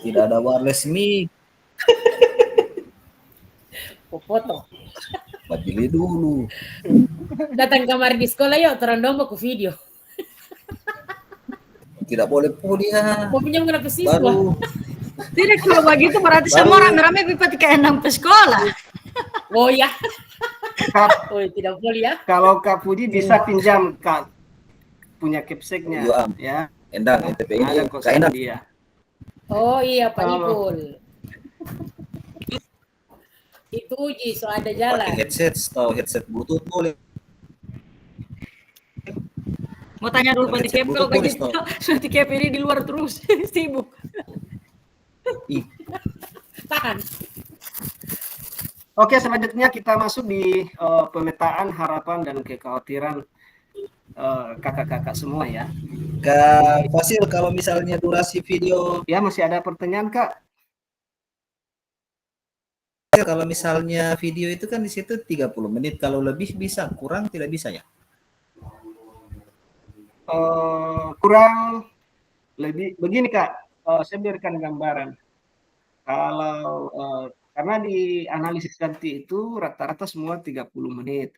Tidak ada wireless mic, Foto. beli dulu. Datang kamar di sekolah yuk, terang dong ke video. Tidak boleh kuliah. Mau pinjam ke siswa. Baru Tidak, kalau begitu berarti Baru- semua rame-rame pipa kayak 6 ke sekolah. Oh ya. Kak, Oh tidak boleh ya. kalau Kak Puji bisa pinjam Kak punya capseknya, Iya, ya. Endang, NTP ini Ada kok Kak sama Endang. dia. Oh iya Pak Kalau- Ipul. Itu uji so ada jalan. Pakai headset, tahu headset Bluetooth boleh. Mau tanya dulu Pak Headset Tikep kalau Bluetooth boleh, begitu. Sudah Tikep ini di luar terus sibuk. Ih, Tahan. Oke, selanjutnya kita masuk di pemetaan harapan dan kekhawatiran kakak-kakak semua ya. Kak Fasil, kalau misalnya durasi video, Ya, masih ada pertanyaan, Kak? kalau misalnya video itu kan di situ 30 menit, kalau lebih bisa, kurang tidak bisa ya? Kurang lebih begini, Kak. Saya berikan gambaran. Kalau karena di analisis nanti itu rata-rata semua 30 menit.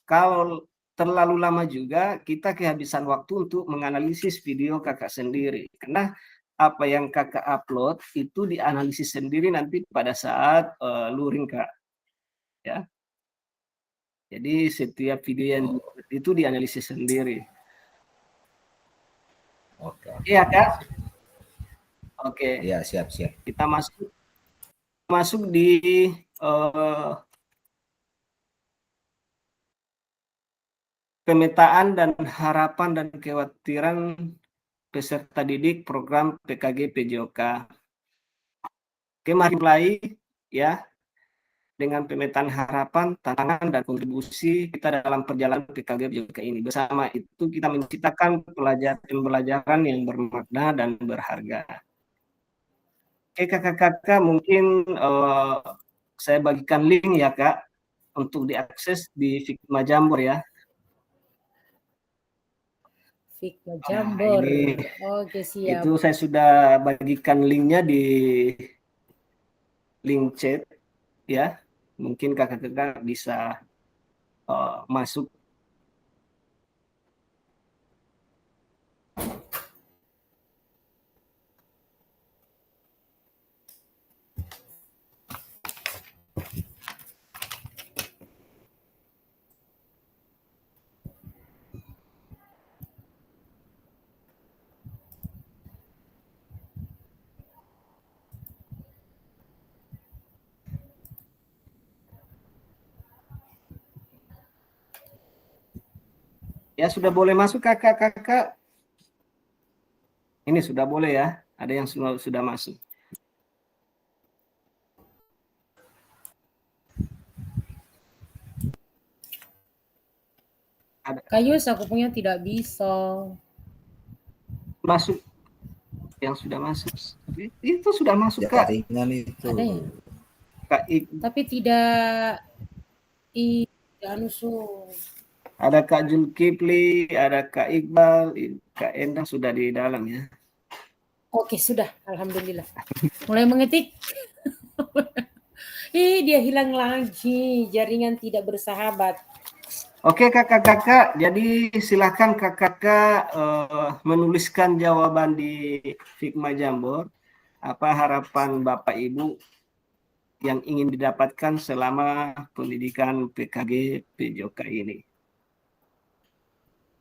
Kalau terlalu lama juga kita kehabisan waktu untuk menganalisis video kakak sendiri. Karena apa yang kakak upload itu dianalisis sendiri nanti pada saat luring, Kak. Ya. Jadi setiap video yang itu dianalisis sendiri. Oke. Iya, Kak? Oke. Ya, siap. Kita masuk di pemetaan dan harapan dan kekhawatiran peserta didik program PKG PJOK. Oke, mari mulai ya dengan pemetaan harapan, tantangan dan kontribusi kita dalam perjalanan PKG PJOK ini. Bersama itu kita menciptakan pembelajaran yang bermakna dan berharga. Oke, kakak-kakak, mungkin saya bagikan link ya, Kak, untuk diakses di Figma Jamboard ya. Figma Jamboard. Ini, Oke, siap. itu saya sudah bagikan linknya di link chat ya. Mungkin kakak-kakak bisa masuk. Ya, sudah boleh masuk kakak-kakak. Ini sudah boleh ya. Ada yang sudah masuk. Kayus aku punya tidak bisa. Masuk. Yang sudah masuk. Itu sudah masuk, Ya, Kak. ringan itu. Ada ya? Kak Tapi tidak ada Kak Zulkifli, ada Kak Iqbal, Kak Endang sudah di dalam ya. Oke, sudah. Alhamdulillah. Mulai mengetik. Dia hilang lagi. Jaringan tidak bersahabat. Oke, kakak-kakak, jadi silakan kakak-kakak menuliskan jawaban di Figma Jamboard. Apa harapan Bapak Ibu yang ingin didapatkan selama pendidikan PKG PJOK ini?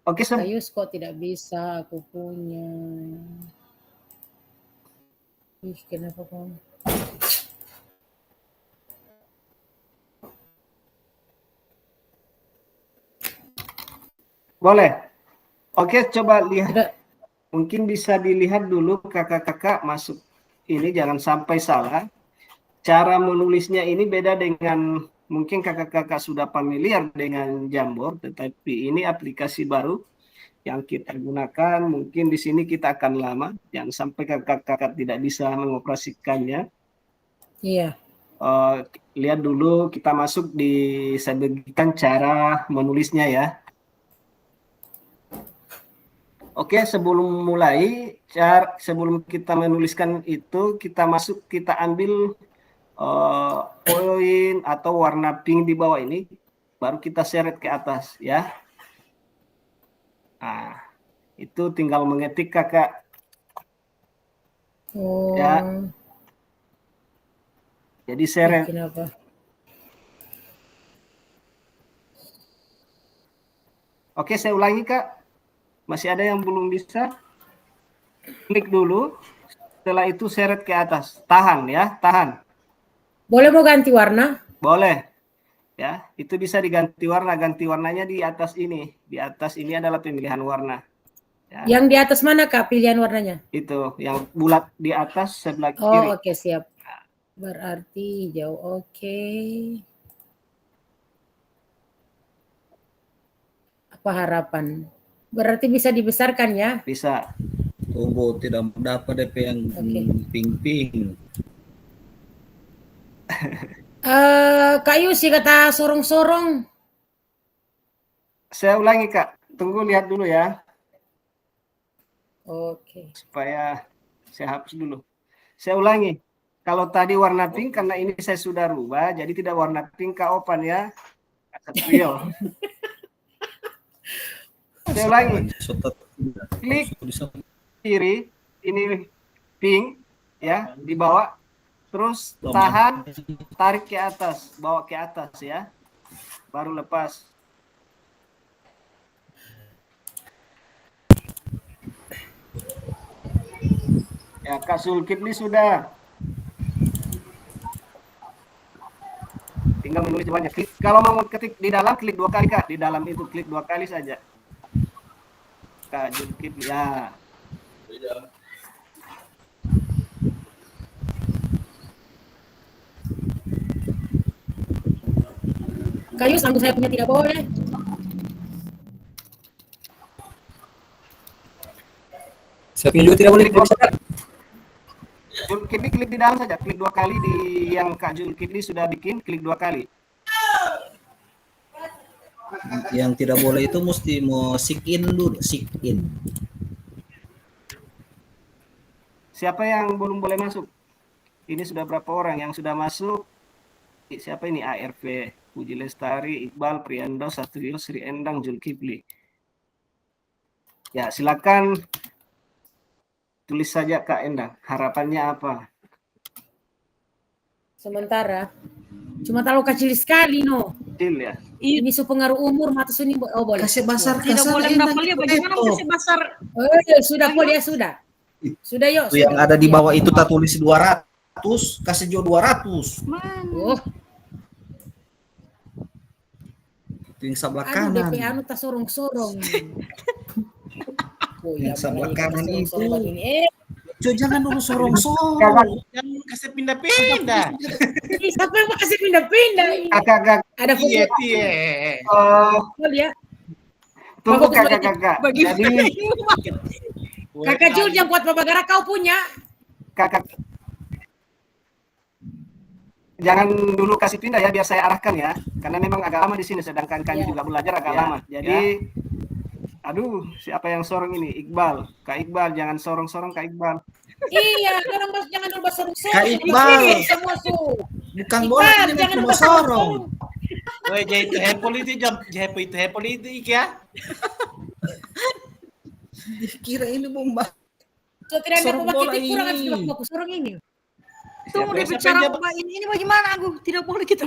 Oke, Kayus kok tidak bisa aku punya. Kenapa kamu? Boleh. Oke, coba lihat. Tidak. Mungkin bisa dilihat dulu kakak-kakak masuk ini, jangan sampai salah. Cara menulisnya ini beda dengan mungkin kakak-kakak sudah familiar dengan Jamboard, tetapi ini aplikasi baru yang kita gunakan. Mungkin di sini kita akan lama, jangan sampai kakak-kakak tidak bisa mengoperasikannya. Iya. Lihat dulu, kita masuk di, saya bagikan cara menulisnya ya. Oke, sebelum mulai, sebelum kita menuliskan itu, kita ambil poin atau warna pink di bawah ini, baru kita seret ke atas ya. Nah, itu tinggal mengetik kakak. Oh. Ya. Jadi seret. Kenapa? Oke, saya ulangi kak. Masih ada yang belum bisa? Klik dulu. Setelah itu seret ke atas. Tahan ya, tahan. Boleh mau ganti warna? Boleh. Ya, itu bisa diganti warna. Ganti warnanya di atas ini. Di atas ini adalah pemilihan warna. Ya. Yang di atas mana kak pilihan warnanya? Itu, yang bulat di atas sebelah kiri. Oh, oke, siap. Berarti hijau, oke. Apa harapan? Berarti bisa dibesarkan ya? Bisa. Tunggu, tidak dapat DP yang pink-pink. Kak Yusi kata sorong-sorong. Saya ulangi kak. Tunggu, lihat dulu ya. Oke. Supaya saya hapus dulu. Saya ulangi. Kalau tadi warna pink, karena ini saya sudah rubah, jadi tidak warna pink Kak Opan ya. Satrio. Saya ulangi. Klik kiri, ini pink ya, di bawah. Terus tahan, tarik ke atas, bawa ke atas ya. Baru lepas. Ya, Kak Zulkifli sudah. Tinggal menulis jawabannya. Kalau mau ketik di dalam, klik 2 kali Kak. Di dalam itu klik 2 kali saja. Kak Zulkifli ya. Kayu sanggup saya punya tidak boleh. Saya punya juga tidak boleh. Zulkifli klik di dalam saja. Klik 2 kali di yang Kak Zulkifli sudah bikin. Klik 2 kali. Yang tidak boleh itu mesti mau sign in dulu, sign in. Siapa yang belum boleh masuk? Ini sudah berapa orang yang sudah masuk? Siapa ini? ARV, Puji Lestari, Iqbal, Priando, Satrio, Sri Endang, Zulkifli. Ya, silakan tulis saja Kak Endang. Harapannya apa? Sementara cuma terlalu kecil sekali no. Kecil ya. Ini pengaruh umur mata suni boleh. Kasih basar Tidak boleh ya, bagaimana kasih basar? Oh, ya, sudah boleh ya sudah. Sudah yuk. Itu yang ada di bawah itu tak tulis 200, kasih jo 200. Oh. Itu yang sebelah Anu kanan. DP anu tak sorong-sorong. Oh, Yang sebelah kanan itu. Jo, jangan dulu sorong-sorong. Jangan kasih pindah-pindah. Siapa yang mau kasih pindah-pindah? Kakak-kakak. Ada fokus. Oh, ya. Tunggu kakak-kakak. Jadi Kakak Jul yang buat Babagara kau punya. Kakak. Jangan dulu kasih pindah ya, biar saya arahkan ya. Karena memang agak lama di sini, sedangkan kami juga belajar agak lama. Jadi, aduh, siapa yang sorong ini? Iqbal. Kak Iqbal, jangan sorong-sorong Kak Iqbal. Iya, orang jangan dulu sorong-sorong. Kak Iqbal. Bukan bola ini jangan mau sorong. Woi, itu politik jam, itu politik ya. Kira ini bomba. So tidak ada Sorong pemakai bola kurang harus ini. aku sorong ini. Tunggu dia bicara ini bagaimana aku? Tidak boleh kita.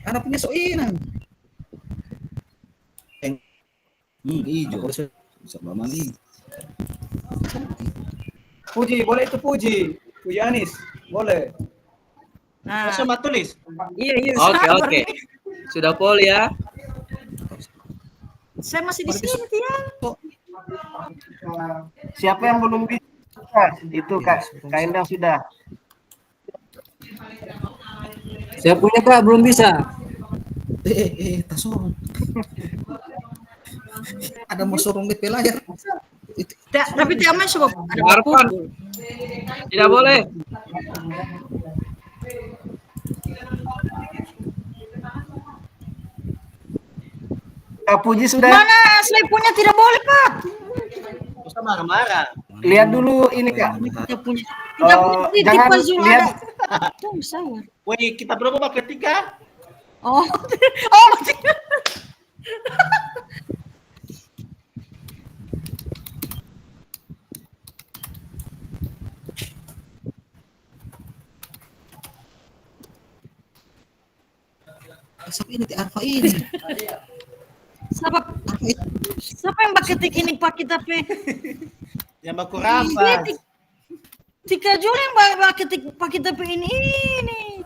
Anak punya soinan. Hijau. Sama mami. Puji, boleh itu Puji. Puji Anis, boleh. Nah, Sama tulis. iya. Oke. Sudah pol ya. Saya masih di sini, Tiang. Siapa yang belum bisa? Itu Kak Endang sudah. Saya punya Kak belum bisa. Tasong. Ada mau sorong DP layar. Tapi tiamai sebab ada Harapan. bakul. Tidak boleh. Kak Puji sudah Mana saya punya tidak boleh, Pak. Usah marah-marah. lihat dulu ini Kak. Kita punya. Kita punya di Jangan Pazul lihat ada. Tuh saya. Woi, kita berapa Pak ketika? Oh. Oh, berarti. Siapa ini Arfa ini? Siapa yang ketik ini Pak kita pe? Yang baku rapat. Tika Jul yang ketik Pak kita pe ini.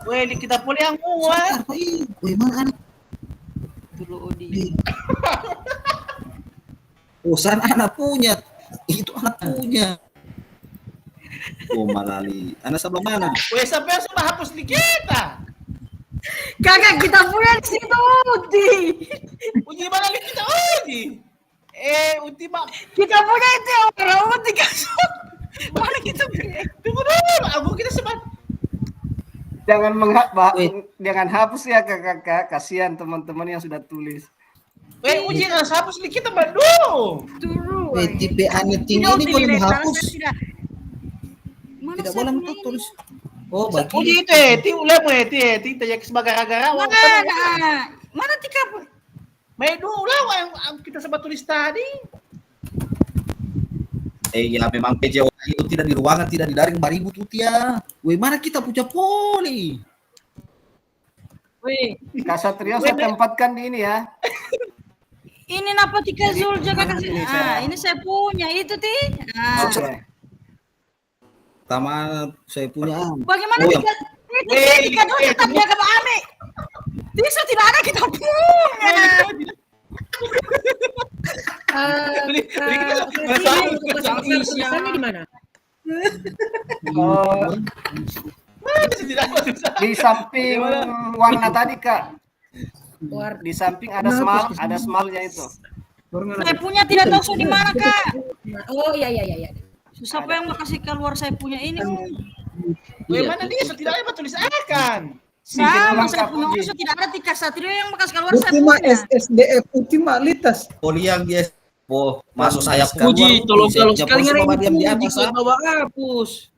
Woi, kita boleh yang muat. Arfa ini. Woi, mana anak? Dulu Odi. Urusan anak punya. Itu anak punya. Oh, malali. Anak sebelah mana? Woi, sampai yang sudah hapus di kita. Kakak kita punya di situ Udi. Uji mana lagi kita Uji? Uji Pak. Kita punya itu yang orang Udi kasut. Mana kita punya? Tunggu dulu, aku kita sempat. Jangan hapus ya Kakak. Kasihan teman-teman yang sudah tulis. Woi, Uji harus hapus di kita Bandung. Dulu. Tipe aneh tinggi ini boleh dihapus. Mana Tidak saya boleh punya untuk tulis. ini? Oh, bagi. Uji itu, ulah mau itu tajak sebagai gara-gara. Mana Tika pun? Main dulu lah yang kita sempat tulis tadi. Ya memang PJO itu tidak di ruangan, tidak di daring baribu tuh ya. Woi, mana kita punya poli? Wih, Kak Satrio saya tempatkan di ini ya. ini napa Tika Zul jaga kasih. Ini saya punya itu ti. Oke. Pertama saya punya. Bagaimana Oh, Tika? Tika Zul tetap jaga Pak Ame. Bisa tidak ada kita punya. Misalnya di mana? Di samping warna tadi Kak. Di samping ada smalnya itu. Saya punya tidak tahu di mana Kak. Oh iya. Siapa yang mau kasih keluar saya punya ini? Woi, mana dia setidaknya tulis akan. Sama saya punya orang tidak ada Tika Satrio yang mau kasih keluar saya Ultima punya. SDF Ultima Litas. Poli yang dia masuk saya Uji, tolong sekali diam di atas. bawa hapus.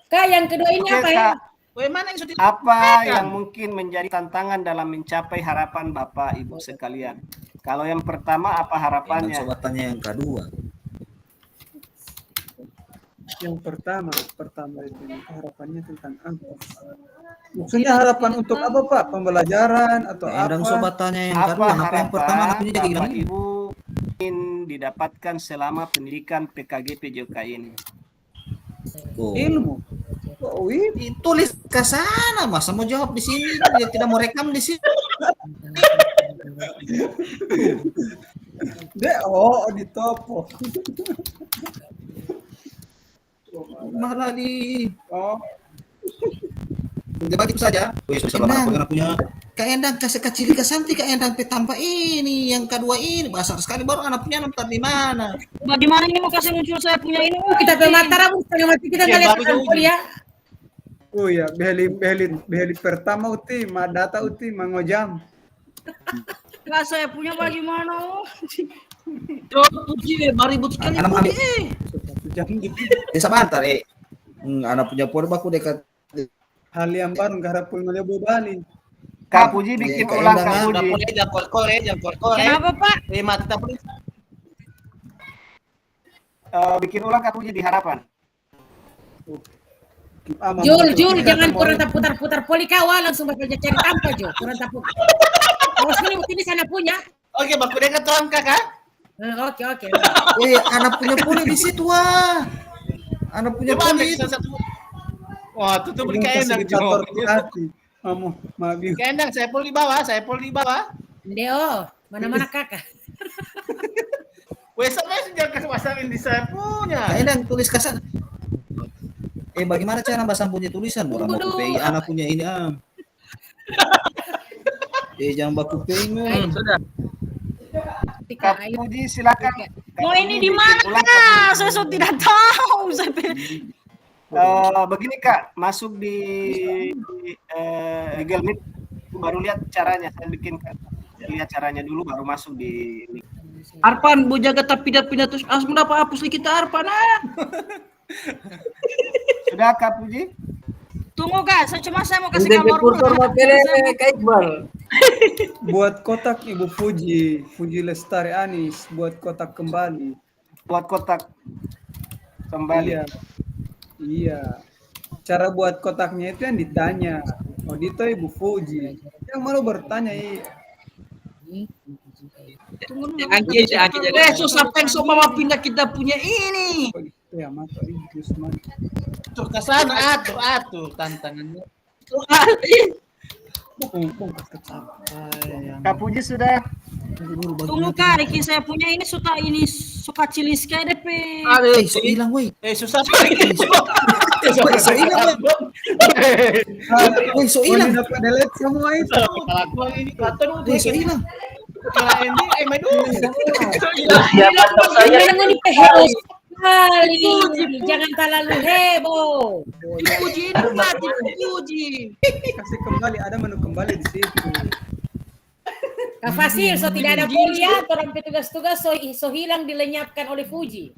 Kak, yang kedua ini Oke, apa ya? Kak. Woi, mana yang sudah Apa yang mungkin menjadi tantangan dalam mencapai harapan Bapak Ibu sekalian? Kalau yang pertama apa harapannya? Sobat tanya yang kedua. Yang pertama itu harapannya tentang apa? Maksudnya harapan untuk apa Pak? Pembelajaran atau apa? Dan sobat tanya yang Apa kedua. Apa yang harapan pertama anaknya jadi Bapak gini? Ibu ingin didapatkan selama pendidikan PKG PJOK ini? Oh. Ilmu. Oh, Tulis ke sana, masa mau jawab di sini? Dia tidak mau rekam di sini. di topo. Malah di Oh, begitu saja. Kak Endang kasih kecil ke Santi, Kak Endang tanpa ini, yang kedua ini besar sekali baru anak punya nonton di mana? Bagaimana ini mau kasih muncul saya punya ini? Kita ke Mataram, setengah mati kita nggak lihat sampul ya. oh ya, beheli pertama uti, madata uti, mangojam. Nggak saya punya bagaimana? Uji, baribu sekali. Anak ambil. Jam Desa bantar anak punya pori baku dekat. hal yang baru nggak harap punya Bali. Kak Puji bikin Kak ulang Endang, Kak Puji. jangan kor-kor. Kenapa Pak? Mati tak boleh. Bikin ulang Kak Puji di harapan. Jul, jangan kurang putar-putar poli kawa langsung bakal cari tanpa Jul. Kurang putar. Awas ini sana punya. Oke, baku dengan tuan Kakak. Oke. Anak punya poli di situ wah. Anak punya poli itu. Wah, tutup beli kain dan Fasilitator hati. Kamu, mabi. Kain saya pol di bawah. Deo, mana-mana kakak. Wes sama sejak kewasain di saya punya. Kak Endang tulis ke sana. Bagaimana cara Mbak Sam punya tulisan? Orang baku PI anak punya ini jangan baku PI Sudah. Kak Puji silakan. Mau ini di mana Kak? Saya so tidak tahu. Begini Kak, masuk di Google Meet baru lihat caranya. Saya bikin Kak. Lihat caranya dulu baru masuk di Arpan, bu jaga tapi pindah terus langsung dapat hapus kita Arpan. Sudah Kak Puji? Tunggu Kak, saya mau kasih gambar. Buat kotak Ibu Fuji Lestari Anis, buat kotak kembali. Buat kotak kembali. Iya. Cara buat kotaknya itu yang ditanya. Oh, Dito Ibu Fuji. Yang malu bertanya Susah pengen mama pindah kita punya ini. Ya mata Inggris man. Atur ke sana, atur tantangannya. Kak Puji sudah. Tunggu Kak, Riki saya punya ini suka cilis kayak DP. So hilang woi. Susah. So hilang. Woi, so hilang. Dapat delete semua itu. Kelakuan ini kelihatan udah So hilang. kelain ini main dulu. Jangan dipehero sekali. Jangan terlalu heboh. Dipuji ini mati, dipuji. Kasih kembali, ada menu kembali di situ. Kak Fasil, so tidak ada kuliah, orang petugas-tugas so hilang dilenyapkan oleh Fuji.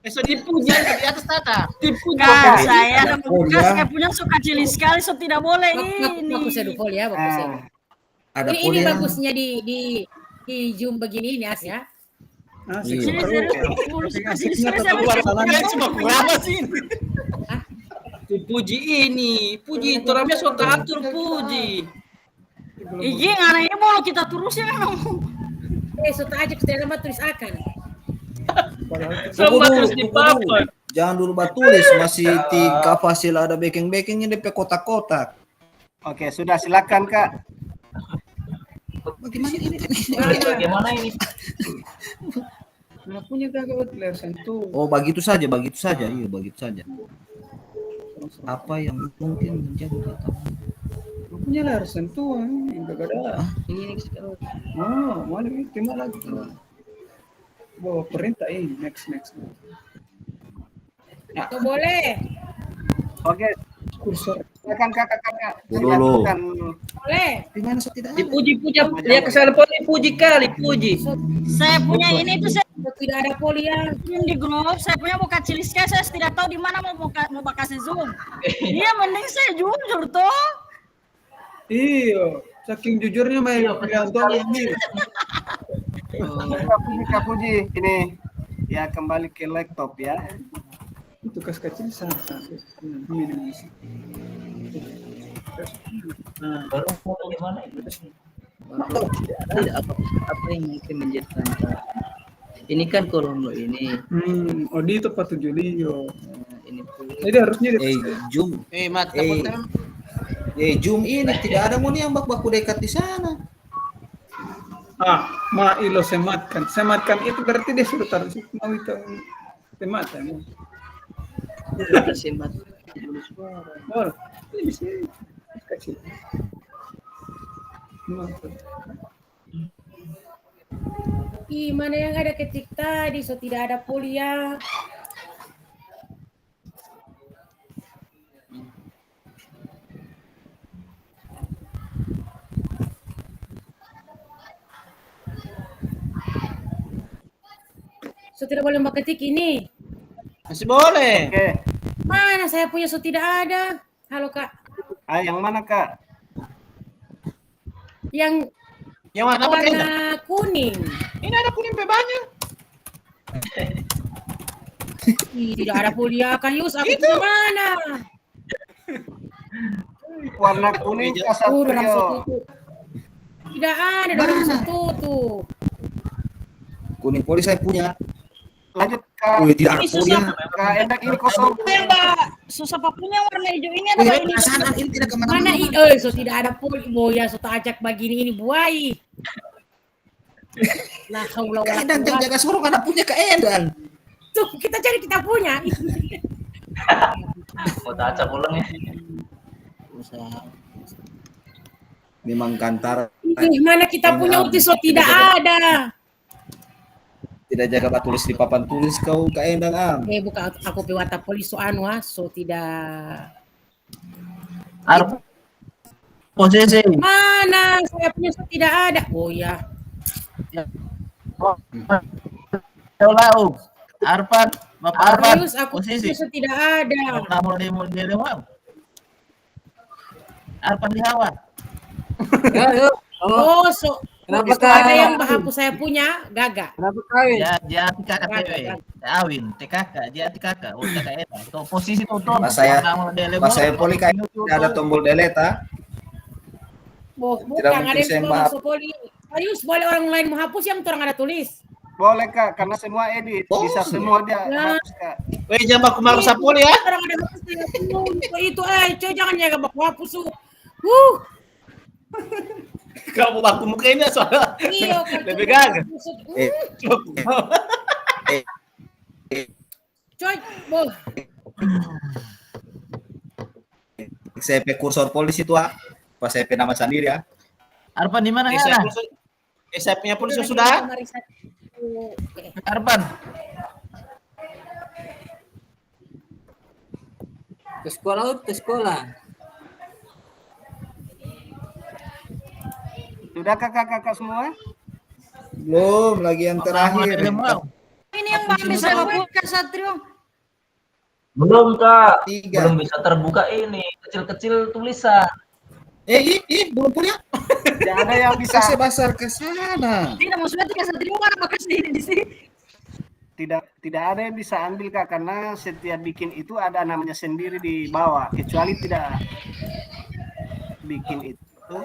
So dipuji di atas tata. Kak, saya ada bekas, saya punya suka cilis sekali, so tidak boleh ini. Bagus ya Dupol ya, bagus ya. Ada Ini bagusnya di Zoom begini ini As ya. Puji ini, puji orangnya so atur puji. Iya, ngana ini mau kita terus ya kan. So tak ajak setelah lama tulis akan. Jangan dulu tulis, masih di Kak Fasil ada backing-backingnya DP kotak-kotak. Oke, sudah silakan Kak. Bagaimana ini? Nah, punya kagak layar sentuh. Oh, begitu saja. Iya, begitu saja. Apa yang mungkin menjadi kata? Punya layar sentuh yang kagak ada. Ini sekarang. Oh, mana itu lagi. Bawa perintah ini next. So boleh. Oke, Kursor. silakan kakak-kakak. Dulu. Boleh. Di mana so tidak? Dipuji dia kesal puji kali puji. Saya punya ini itu saya Tidak ada kuliah. di grup, saya punya buka cilis kayak saya tidak tahu di mana mau kasih zoom. Iya, mending saya jujur toh. Iya, saking jujurnya main Prianto ini. Kak Puji, ini ya kembali ke laptop ya. Itu kas kecil sangat. Baru mau bagaimana itu? Tidak apa yang mungkin menjadi tantangan. Ini kan kolom lo ini. Odi itu 4 Julio. Ini Jadi harusnya Zoom. Mat, Zoom ini tidak ada mau yang baku dekat di sana. Ilo sematkan. Sematkan itu berarti dia sudah taruh situ mau itu sematan. semat. Oh, ini bisa kecil. Mana yang ada ketik tadi, so tidak ada kuliah. So tidak boleh ketik ini. masih boleh. Oke. Mana saya punya so tidak ada. Halo Kak. Yang mana Kak? Yang Yang warna apa? warna kuning. Ini ada kuning banyak. Tidak ada kuliah kan Yus, aku itu mana? Warna kuning Dalam Satrio. setutu. Tidak ada dalam setutu. Kuning poli saya punya. Lanjut Kak. Tidak ada kuliah. Kak Endak ini kosong. Susah punya warna hijau ini ada Wih, ini. sana ini tidak Mana kemana-mana. so tidak ada pun boya so tak ajak begini ini buai. Lah haula wala Kak Edan yang jaga sorong ada punya Kak Edan. Tuh kita cari kita punya. Mau acak ulang ya. Memang kantara Ih, mana kita punya utis so tidak ada. tidak jaga tulis di papan tulis kau Kak Endang am. Bukan aku pewata polis so anu so tidak. Arpa posisi. Mana saya punya so tidak ada. Oh ya. Lau. Arpan, Bapak Arpan. Serius aku Posisi. punya so tidak ada. Kamu di lewat. Arpan di hawa. Ya, yuk. Oh, so Kenapa ada kau? yang hapus saya punya gaga. Kenapa kawin? Ya, dia kakak tewe. Awin, TKK, dia TKK. Oh, kakak eta. Tuh posisi tuh. Pas saya poli kayak tidak ada tombol delete ah. Bukan Tidak ada mungkin saya yang maaf. masuk poli. Serius boleh orang lain menghapus yang orang ada tulis. Boleh Kak, karena semua edit, bisa semua dia Ya. hapus Kak. Weh, jangan baku marah sapul ya. Orang ada hapus itu coy jangan jaga baku hapus su. Kamu baku muka ini soalnya Iya, lebih gagah. Coy, boh. CP kursor polisi itu ah. Pas CP nama sendiri ya. Arpan di mana ya? Saya punya polisi sudah. Arpan. Ke sekolah, ke sekolah. Sudah kakak-kakak semua? Belum, lagi yang terakhir. Ini yang bagus saya buka Satrio. Belum Kak. 3. Belum bisa terbuka ini kecil-kecil tulisan. Belum punya. Tidak ada yang bisa. Kasih basar ke sana. Tidak maksudnya tidak Satrio mana pakai sendiri di sini. Tidak ada yang bisa ambil Kak, karena setiap bikin itu ada namanya sendiri di bawah, kecuali tidak bikin itu.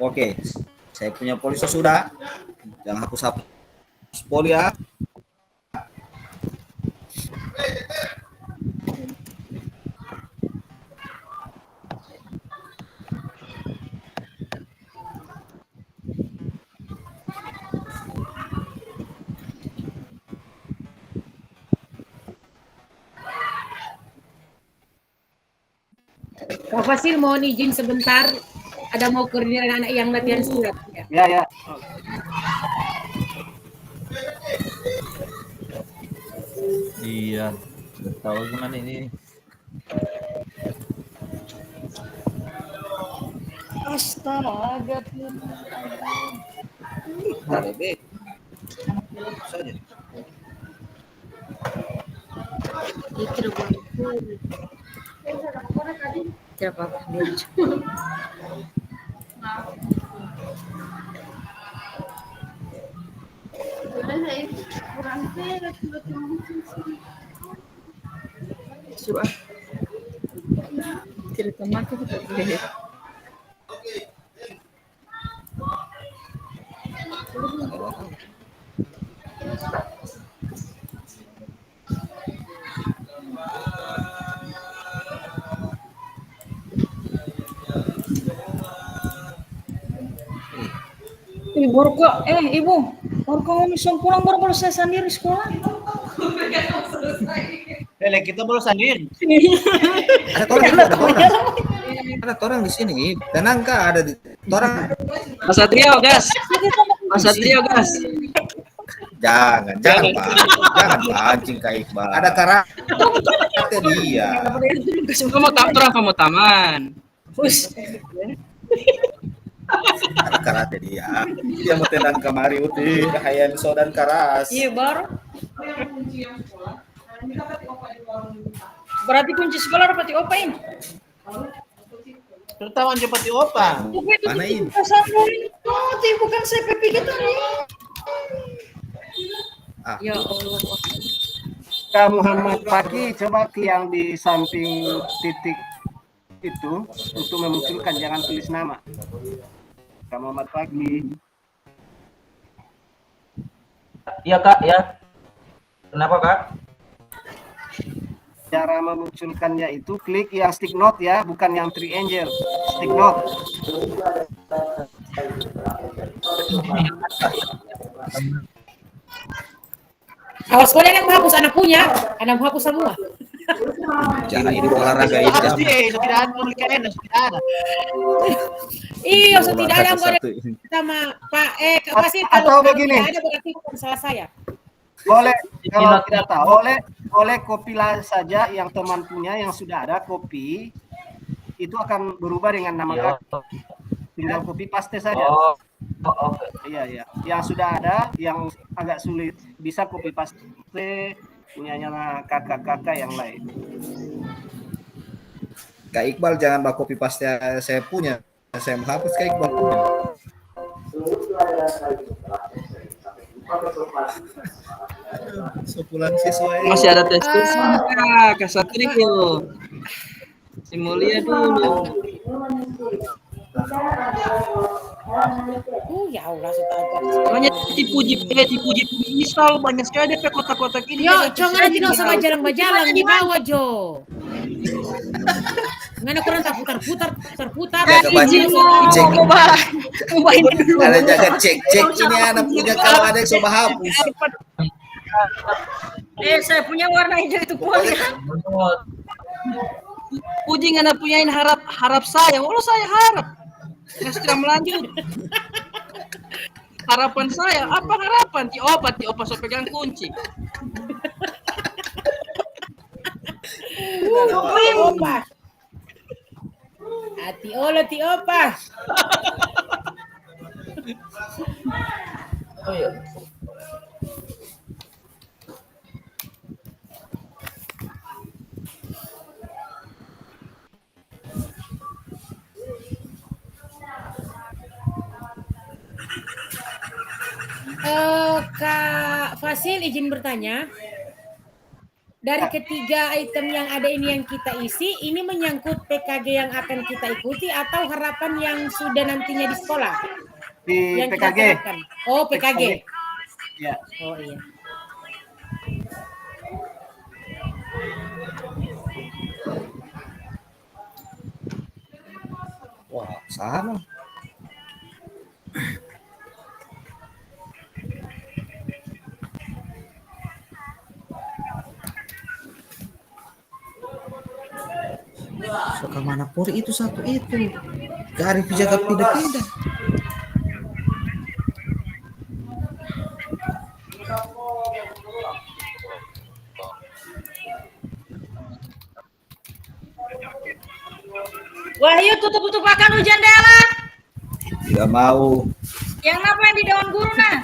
Oke, saya punya polisi sudah. Jangan hapus poli ya. Kak Fasil mohon izin sebentar. Ada mau koordinir anak yang latihan surat. Ya. Ya. Iya. Tahu gimana ini? Astaga. Saja. Tidak apa-apa. Tidak teman itu boleh. Ibu, baru kamu misal pulang baru saya sendiri sekolah. Lele kita baru sendiri. Ada orang di sini. Tenang Kak, ada di orang. Mas Satrio, gas. Mas Satrio, gas. Jangan Pak. Jangan pancing Kak Iqbal. Ada karate dia. Kamu taman. Ada karate dia. Dia mau tendang kamari uti, kahayan sodan karas. Iya baru. Berarti kunci sekolah dapat diopain. Tertawan cepat opa. Mana ini? Bukan saya gitu nih. Ah, Ya Allah. Kak Muhammad Pagi, coba yang di samping titik itu untuk memunculkan, jangan tulis nama. Kak Muhammad Pagi. Iya Kak, ya. Kenapa Kak? Cara memunculkannya itu klik yang stick note ya, bukan yang triangle. Stick note. Awas kalian yang menghapus, anak punya, anak menghapus semua. jangan hidup olahraga itu. Tidak ada PKN, tidak ada. Iya, so tidak ada yang boleh Satu ini. sama Pak pasti Atau kalau begini. tidak ada berarti bukan salah saya. Boleh, kalau tidak tahu, boleh copy saja yang teman punya yang sudah ada copy, itu akan berubah dengan nama Iya. Kak. Tinggal copy paste saja. Oh, oke. Iya. Yang sudah ada, yang agak sulit, bisa copy paste punyanya kakak-kakak yang lain. Kak Iqbal jangan bawa copy paste saya punya. Saya menghapus Kak Iqbal punya. Sepulang siswa ini. Masih ada tes Kak Satrio. Si Mulia dulu. Ya Allah, sudah. Namanya dipuji misal banyak sekali DP kotak-kotak ini. Yo, jangan tidak sama jalan-jalan di bawah Jo. Ngana kurang tak putar-putar. Jaga baju. Cek. Coba ini dulu. Ada jaga cek ini anak punya kalau ada yang coba hapus. Saya punya warna hijau itu pun ya. Puji ngana punyain harap saya. Walau saya harap. Nggak sudah melanjut. Harapan saya, apa harapan? Ti opa so pegang kunci. Opa. Ati opa. Oh iya. Kak Fasil izin bertanya. Dari ketiga item yang ada ini yang kita isi, ini menyangkut PKG yang akan kita ikuti atau harapan yang sudah nantinya di sekolah? Di Yang PKG. kita terapkan. Oh, PKG. Ya. Oh iya. Wah, sama. Suka mana pori itu satu itu. Garis jaga pindah-pindah. Wahyu tutup akan jendela. Tidak mau. Yang apa yang di daun guru nah?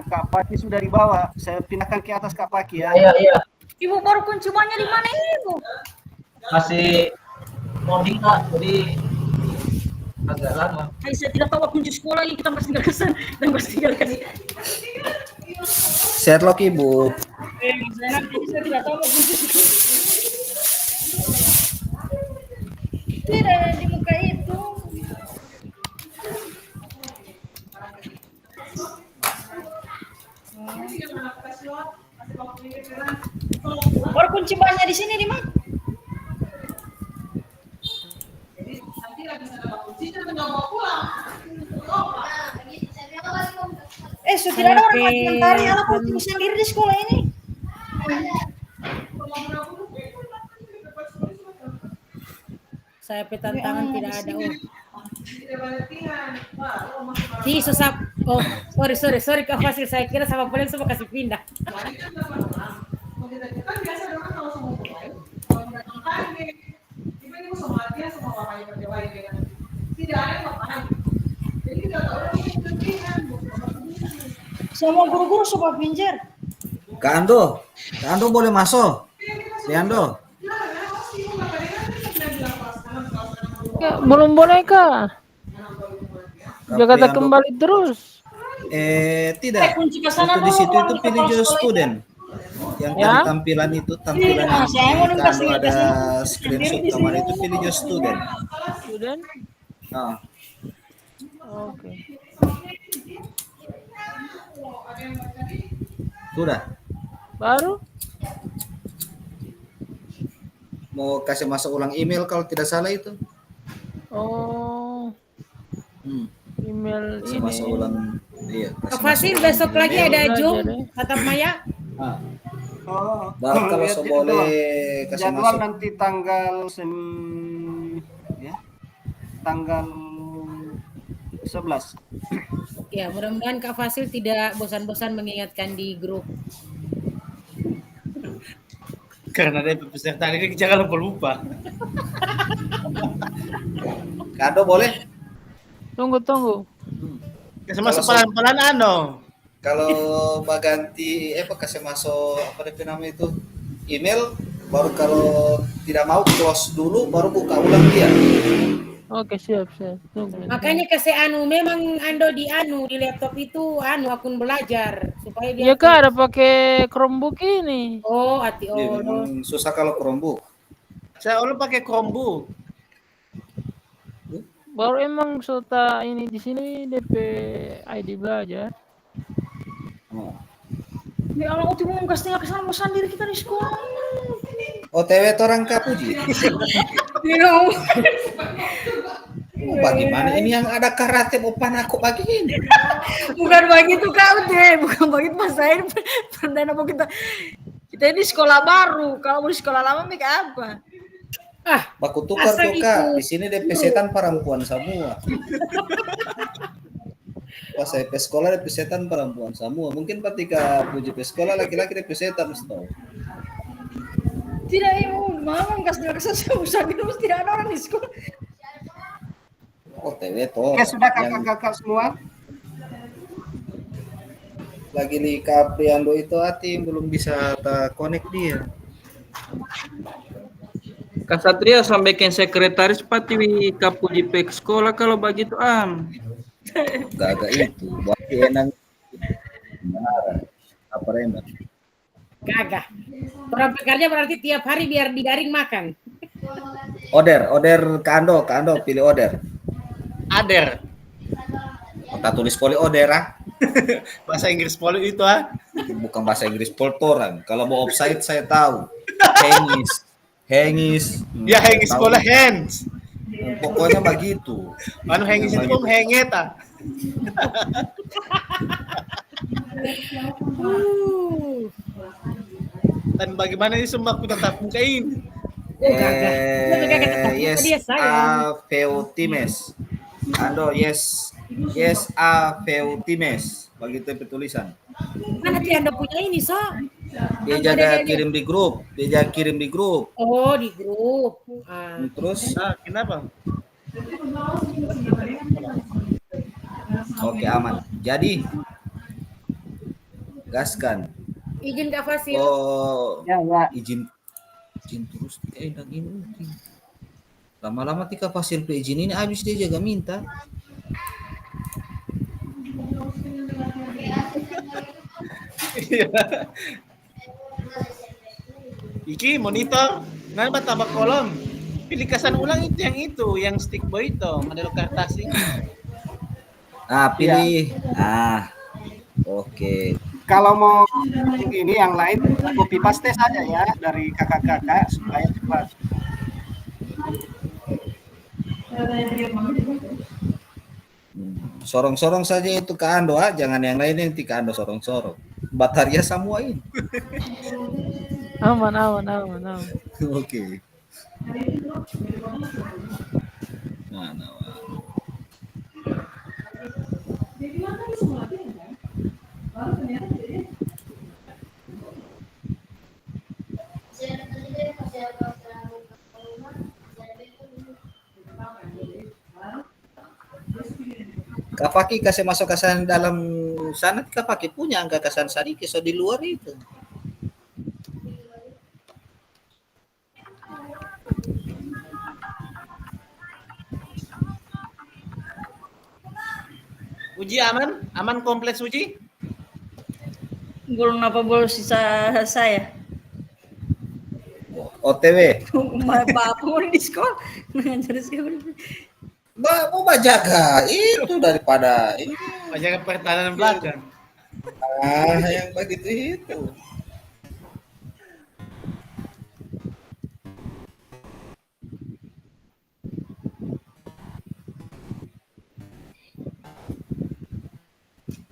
Kak Paki sudah dibawa. Saya pindahkan ke atas Kak Paki ya. Iya. Ibu baru kuncinya di mana ibu? Masih loading Kak, jadi agak lama. Saya tidak tahu kunci sekolah ini, kita masih tinggal kesan dan masih tinggal kasih. Sherlock Ibu. Saya tidak tahu kunci sekolah. Tidak di muka itu. Baru kunci banyak di sini di mana? Sudah ada orang lagi mentari anak kunci sendiri di sekolah ini. Saya tantangan tidak ada. Di susah. Oh, sorry Kak Fasil, saya kira sama paling semua kasih pindah. Semua guru-guru sobat pinjer. Kak Ando boleh masuk. Leando. Belum boleh kah? Jakarta Leando. kembali terus. Tidak. Kunci ke sana Untuk di dulu, situ kalau itu di pilih kepala just sekolah student. Yang Ya. tadi tampilan itu tampilan Nah, saya mau kalau kasih ada sendiri screenshot di kemarin sini. itu pilih just student. Student? Nah, Oke. sudah. Baru? Mau kasih masuk ulang email kalau tidak salah itu. Oh, email Kasih ini. masuk ulang. Iya. Pak Fasil besok lagi ada Zoom tatap maya. Ah. Oh, Baru kalau lihat boleh kasih jadwal masuk. nanti tanggal tanggal 11. Ya, mudah-mudahan Kak Fasil tidak bosan-bosan mengingatkan di grup. Karena ada peserta ini jangan lupa. Kado boleh? Tunggu. Masuk pelan-pelan Kalau baganti kasih masuk apa itu nama itu email baru kalau tidak mau close dulu baru buka ulang dia. Oke, siap. Tunggu. Makanya kasih memang Ando di laptop itu akun belajar supaya dia. Iya kak, ada pakai Chromebook ini. Oh, hati Iya, memang susah kalau Chromebook. Saya pakai Chromebook. Baru emang serta ini di sini DP ID belajar. Ya Allah, aku mau kasih kesana sendiri kita di sekolah. OTW orang Kapuji. Bagaimana ini yang ada karate opan aku begini? Bukan begitu kau deh, bukan begitu Mas Zain. Perdana mau kita ini sekolah baru. Kalau mau di sekolah lama make apa? Baku tukar tuh Kak. Di sini DP setan perempuan semua. Pas saya ke sekolah DP setan perempuan semua. Mungkin ketika Puji ke sekolah laki-laki DP setan tahu. Tidak, ibu, mama kasih kesana usah gitu, tidak ada orang di sekolah. OTW toh. Oke, sudah kakak-kakak semua. Lagi di Capriando itu hati belum bisa connect dia. Kak Satria sampaikan sekretaris pati Kapuji pek sekolah kalau begitu Gak itu, berarti enak. Apa enak? Kagak. Orang pekerja berarti tiap hari biar didaring makan. Order Kando pilih order. Ader. Kita tulis poli order Bahasa Inggris poli itu Bukan bahasa Inggris poltoran. Kalau mau offside saya tahu. Hengis. Ya hengis sekolah hands. Pokoknya begitu. Hengis itu henget Dan bagaimana ini semua aku tetap mukain? Yes, Feutimes. Ando, yes, Feutimes. Begitu penulisan. Mana sih Anda punya ini, So? Dia jaga kirim di grup. Oh, di grup. Terus? Kenapa? Oke, aman. Jadi, gaskan. Izin Kak Fasil. Oh, ya. Izin terus. Lama-lama tika Fasil izin ini habis dia jaga minta. Iki monitor, kenapa tabak kolom? Pilih kesan ulang itu yang stick boy itu, model kertas ini. Pilih. Oke. Kalau mau ini yang lain copy paste saja ya dari kakak-kakak supaya cepat. Sorong-sorong saja itu ke Ando, jangan yang lain yang Tika Ando sorong-sorong. Bataria semua ini. Aman. Oke. Nah. Kak Faki kasih masuk kesan dalam sana, Kak Faki punya angka kesan sedikit, so di luar itu. Uji aman? Aman kompleks uji? Belum apa sisa saya. OTW. Bapak mau di sekolah. Ngajar sekolah. Mau jaga itu daripada Jaga pertahanan belakang. yang begitu itu.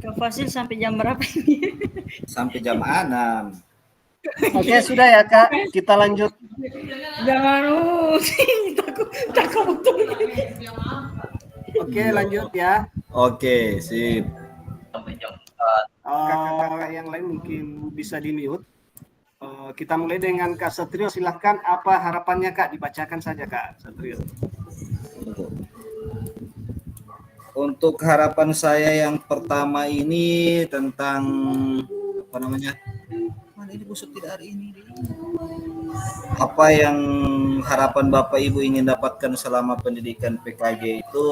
Kak Fasil sampai jam berapa ini? Sampai jam 6. Oke, sudah ya Kak. Kita lanjut. Jangan takut betul. Oke, lanjut ya. Oke, sip. Kakak-kakak yang lain mungkin bisa di-mute. Kita mulai dengan Kak Satrio. Silahkan, apa harapannya Kak? Dibacakan saja Kak Satrio. Untuk harapan saya yang pertama ini tentang apa namanya? Mana ini busuk tidak hari ini? Apa yang harapan Bapak Ibu ingin dapatkan selama pendidikan PKJ itu?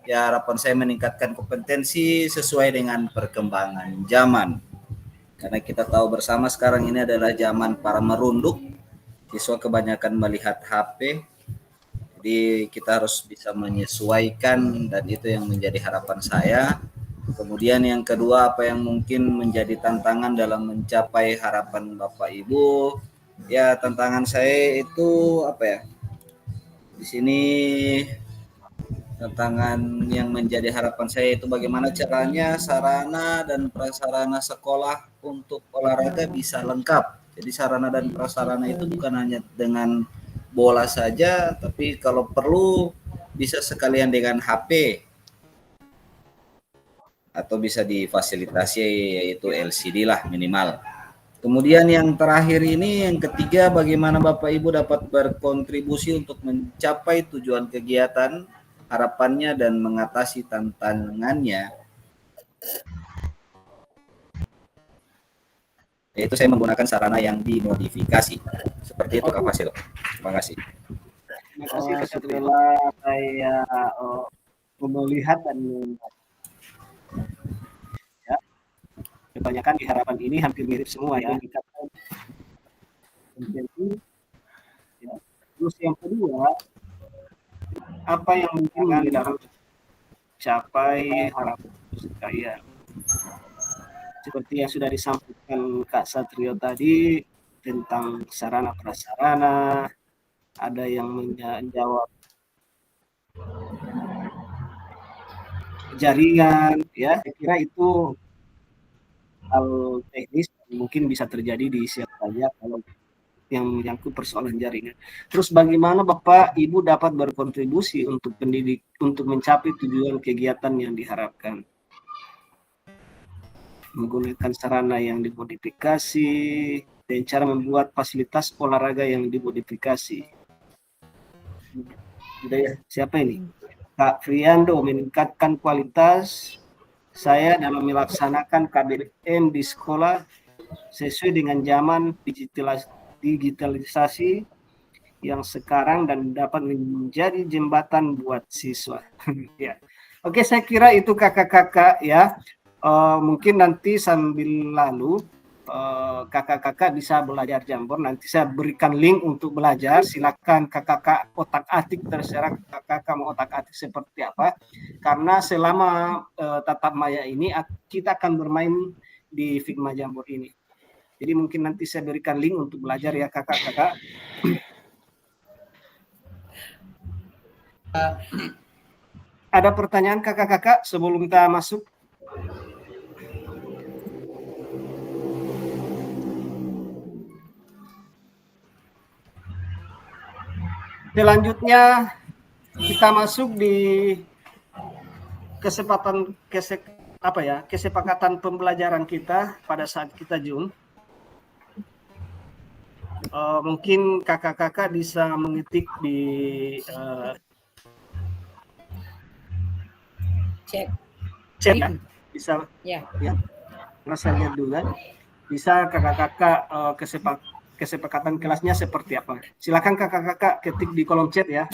Ya, harapan saya meningkatkan kompetensi sesuai dengan perkembangan zaman. Karena kita tahu bersama sekarang ini adalah zaman para merunduk. Siswa kebanyakan melihat HP. Jadi kita harus bisa menyesuaikan, dan itu yang menjadi harapan saya. Kemudian yang kedua, apa yang mungkin menjadi tantangan dalam mencapai harapan Bapak Ibu? Ya, tantangan saya itu apa ya? Di sini tantangan yang menjadi harapan saya itu bagaimana caranya sarana dan prasarana sekolah untuk olahraga bisa lengkap. Jadi sarana dan prasarana itu bukan hanya dengan bola saja, tapi kalau perlu bisa sekalian dengan HP atau bisa difasilitasi yaitu LCD lah minimal. Kemudian yang terakhir ini, yang ketiga, bagaimana Bapak Ibu dapat berkontribusi untuk mencapai tujuan kegiatan, harapannya dan mengatasi tantangannya. Yaitu saya menggunakan sarana yang dimodifikasi. Seperti itu Kak Fasil. Terima kasih. Terima kasih setelah saya melihat dan ya, kebanyakan di harapan ini hampir mirip semua ya. Ya. Terus yang kedua, apa yang mungkin kita harus capai harapan saya? Seperti yang sudah disampaikan Kak Satrio tadi tentang sarana prasarana, ada yang menjawab jaringan, ya. Saya kira itu hal teknis mungkin bisa terjadi di siapa saja kalau yang menyangkut persoalan jaringan. Terus bagaimana Bapak Ibu dapat berkontribusi untuk mencapai tujuan kegiatan yang diharapkan? Menggunakan sarana yang dimodifikasi dan cara membuat fasilitas olahraga yang dimodifikasi. Siapa ini? Kak Friando, meningkatkan kualitas saya dalam melaksanakan KBM di sekolah sesuai dengan zaman digitalisasi yang sekarang dan dapat menjadi jembatan buat siswa. Ya. Oke, saya kira itu kakak-kakak ya. Mungkin nanti sambil lalu kakak-kakak bisa belajar Jamboard. Nanti saya berikan link untuk belajar. Silakan kakak-kakak otak-atik, terserah kakak-kakak mau otak-atik seperti apa. Karena selama tatap maya ini kita akan bermain di Figma Jamboard ini. Jadi mungkin nanti saya berikan link untuk belajar ya kakak-kakak. Ada pertanyaan kakak-kakak sebelum kita masuk? Selanjutnya kita masuk di kesepakatan pembelajaran kita pada saat kita Zoom. Mungkin kakak-kakak bisa mengetik di Cek. Chat ya? Bisa Ya. ya. Saya lihat dulu kan. Bisa kakak-kakak kesepakatan kelasnya seperti apa? Silakan kakak-kakak ketik di kolom chat ya.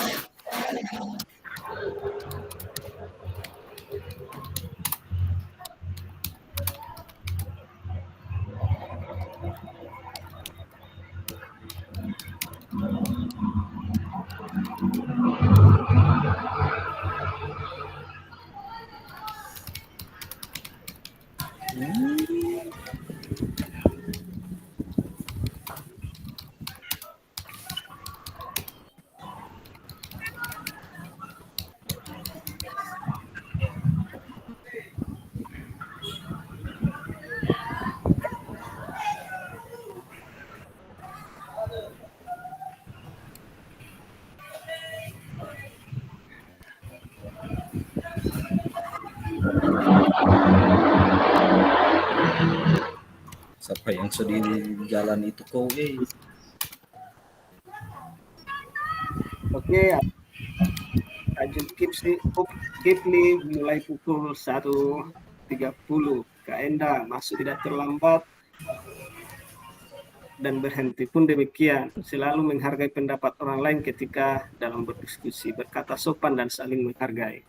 Siapa yang sedih di jalan itu kau Oke, lanjut Kipli mulai pukul 1.30. Kak Enda masuk tidak terlambat dan berhenti pun demikian. Selalu menghargai pendapat orang lain ketika dalam berdiskusi, berkata sopan dan saling menghargai.